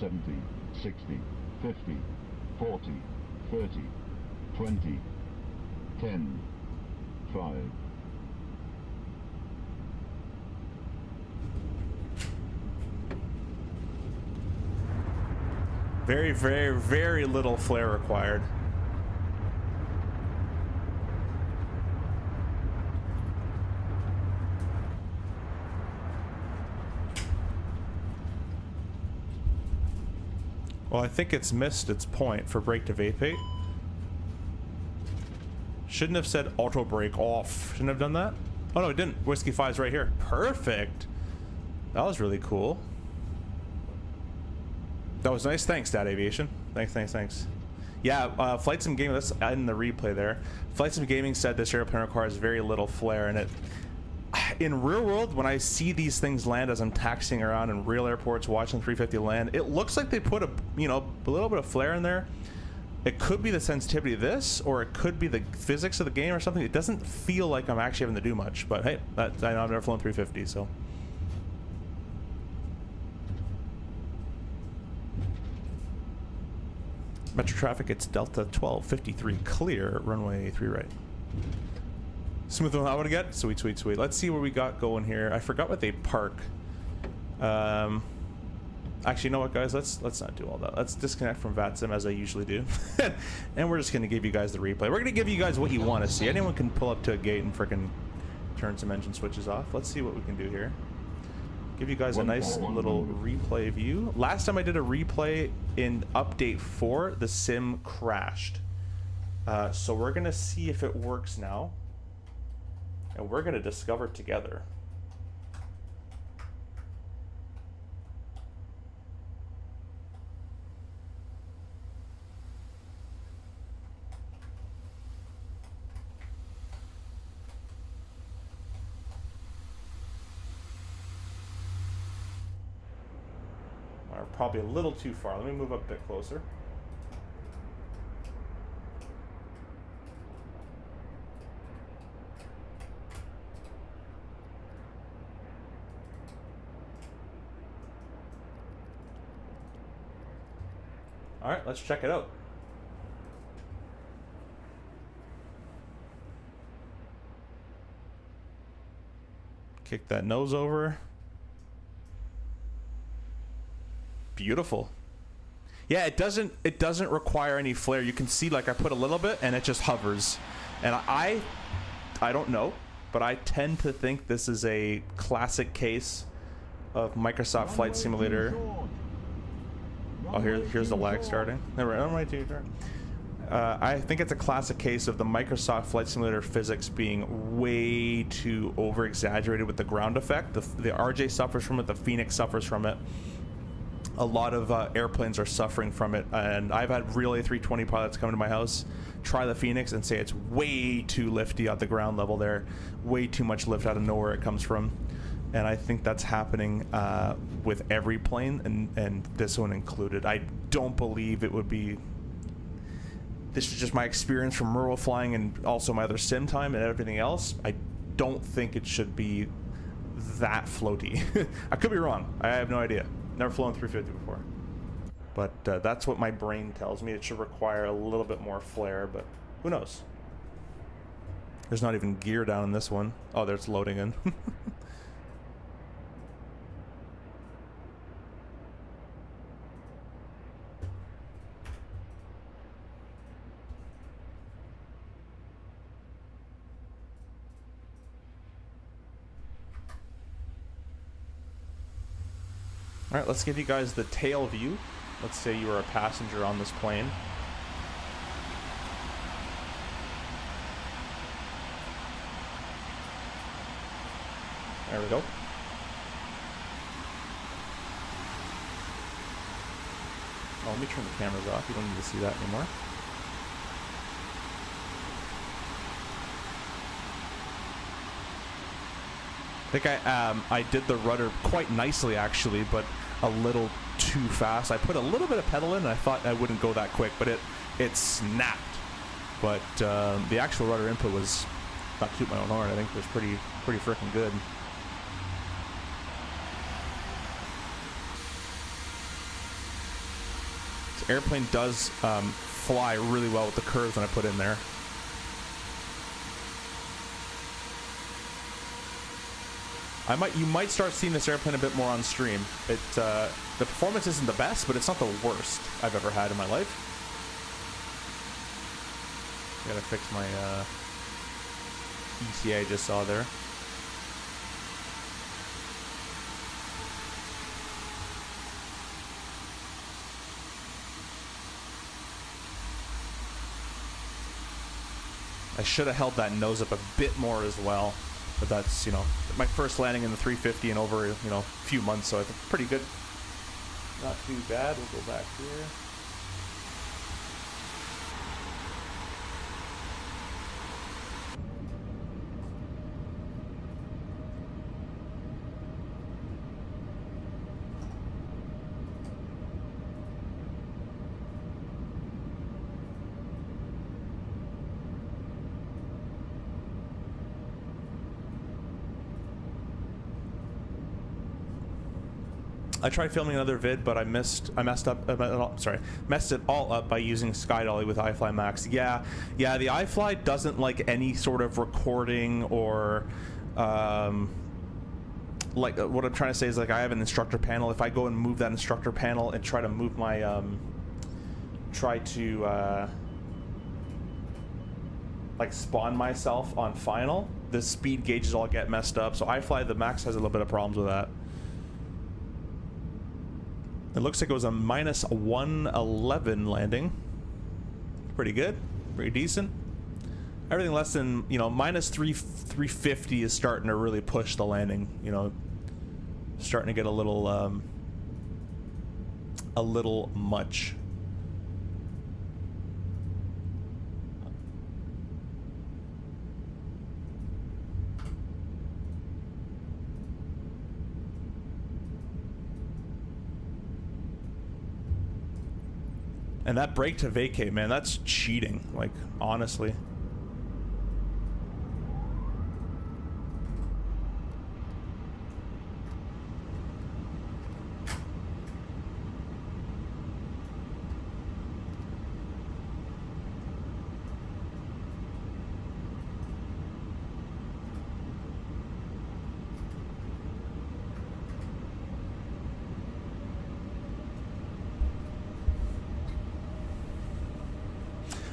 70, 60, 50, 40, 30, 20, 10, 5. Very, very, very little flare required. Well, I think it's missed its point for brake to vapate. Shouldn't have said auto brake off. Shouldn't have done that. Oh no, it didn't. Whiskey 5's right here. Perfect. That was really cool. That was nice. Thanks, Dad Aviation. Thanks. Yeah, Flight Sim Gaming, that's in the replay there. Flight Sim Gaming said this airplane requires very little flare, and it... In real world, when I see these things land as I'm taxiing around in real airports watching 350 land, it looks like they put a little bit of flare in there. It could be the sensitivity of this, or it could be the physics of the game or something. It doesn't feel like I'm actually having to do much, but hey, I know I've never flown 350, so... Metro traffic, it's Delta 1253 clear, runway 3 right. Smooth on that one again? Sweet. Let's see what we got going here. I forgot what they park. Actually, you know what, guys? Let's not do all that. Let's disconnect from VATSIM as I usually do. And we're just going to give you guys the replay. We're going to give you guys what you want to see. Anyone can pull up to a gate and frickin' turn some engine switches off. Let's see what we can do here. Give you guys a nice little replay view. Last time I did a replay in update 4, the sim crashed. So we're going to see if it works now. And we're going to discover together. We're probably a little too far. Let me move up a bit closer. All right, let's check it out. Kick that nose over. Beautiful. Yeah, it doesn't require any flare. You can see, like, I put a little bit and it just hovers. And I don't know, but I tend to think this is a classic case of Microsoft Flight Simulator. Oh, here's the lag starting. I think it's a classic case of the Microsoft Flight Simulator physics being way too over-exaggerated with the ground effect. The RJ suffers from it. The Phoenix suffers from it. A lot of airplanes are suffering from it, and I've had real A320 pilots come to my house, try the Phoenix, and say it's way too lifty at the ground level there. Way too much lift out of nowhere it comes from. And I think that's happening with every plane, and this one included. I don't believe it would be... This is just my experience from rural flying and also my other sim time and everything else. I don't think it should be that floaty. I could be wrong. I have no idea. Never flown 350 before. But that's what my brain tells me. It should require a little bit more flare, but who knows? There's not even gear down in this one. Oh, there's loading in. Alright, let's give you guys the tail view. Let's say you are a passenger on this plane. There we go. Oh, let me turn the cameras off. You don't need to see that anymore. I think I did the rudder quite nicely actually, but a little too fast. I put a little bit of pedal in and I thought I wouldn't go that quick, but it snapped. But the actual rudder input was, not to toot my own horn, I think was pretty freaking good. This airplane does fly really well with the curves when I put in there. You might start seeing this airplane a bit more on stream. The performance isn't the best, but it's not the worst I've ever had in my life. Gotta fix my ECA I just saw there. I should have held that nose up a bit more as well. But that's, you know, my first landing in the 350 in over, you know, a few months, so I think pretty good. Not too bad. We'll go back here. I tried filming another vid, but I messed it all up by using Skydolly with iFly Max. Yeah, the iFly doesn't like any sort of recording or like what I'm trying to say is like I have an instructor panel. If I go and move that instructor panel and try to move my like spawn myself on final, the speed gauges all get messed up. So iFly the Max has a little bit of problems with that. It looks like it was a minus 111 landing. Pretty good, pretty decent. Everything less than, you know, minus 350 is starting to really push the landing. You know, starting to get a little much. And that brake to vacate, man, that's cheating, like, honestly.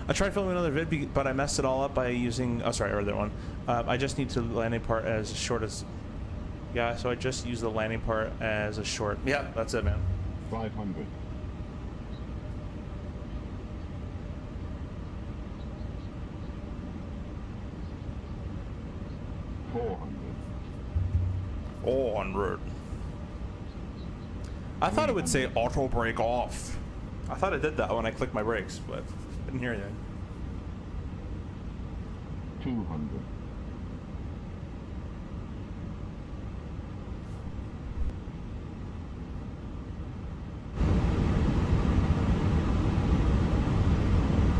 I tried filming another vid, but I messed it all up by using... Oh, sorry, other one. I just need to landing part as short as... Yeah, so I just use the landing part as a short... Yeah, that's it, man. 500. 400. I thought it would say auto brake off. I thought it did that when I clicked my brakes, but I didn't hear anything. 200.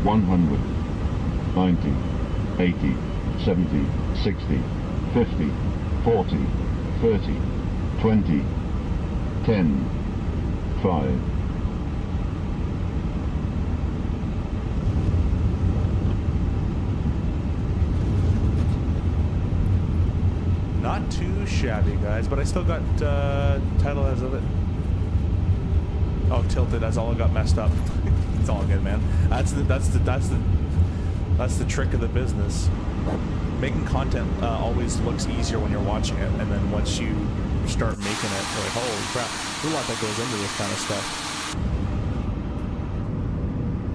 100, 90, 80, 70, 60, 50, 40, 30, 20, 10, 5. Not too shabby, guys, but I still got title as of it. Oh, tilted. That's all. It got messed up. It's all good, man. That's the trick of the business. Making content always looks easier when you're watching it, and then once you start making it, you're like, holy crap! There's a lot that goes into this kind of stuff.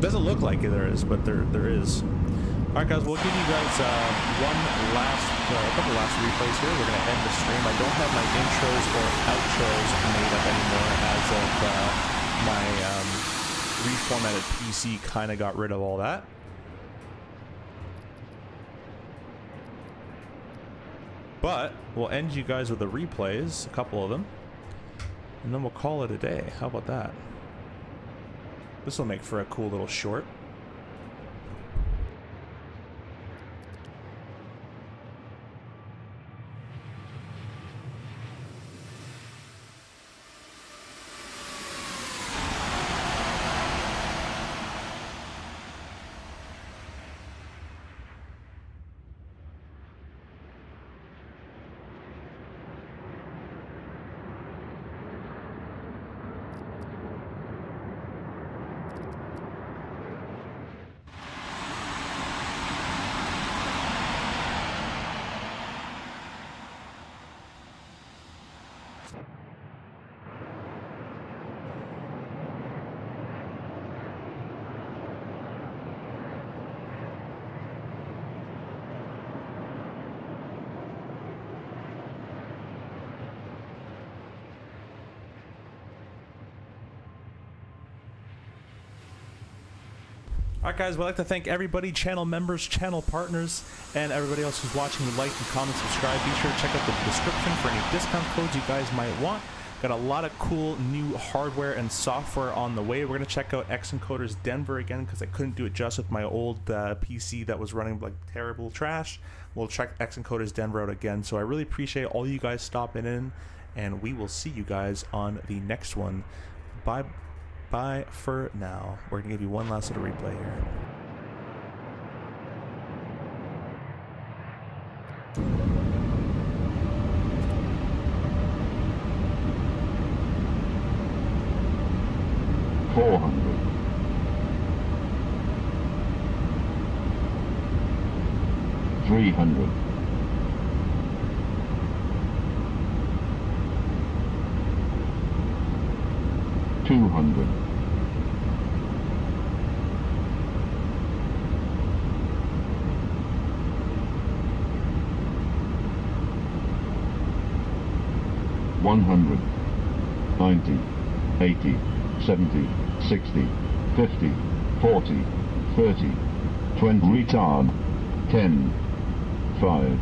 Doesn't look like it there is, but there is. Alright guys, we'll give you guys a couple last replays here. We're going to end the stream. I don't have my intros or outros made up anymore as of my reformatted PC kind of got rid of all that. But we'll end you guys with the replays, a couple of them, and then we'll call it a day. How about that? This will make for a cool little short. Alright guys, we'd like to thank everybody, channel members, channel partners, and everybody else who's watching. Like and comment, subscribe. Be sure to check out the description for any discount codes you guys might want. Got a lot of cool new hardware and software on the way. We're going to check out X Encoders Denver again because I couldn't do it just with my old PC that was running like terrible trash. We'll check X Encoders Denver out again. So I really appreciate all you guys stopping in, and we will see you guys on the next one. Bye. Bye for now. We're going to give you one last little replay here. $300. $200. $100, 90, 80, 70, 60, 50, 40, 30, 20, retard, 10, 5,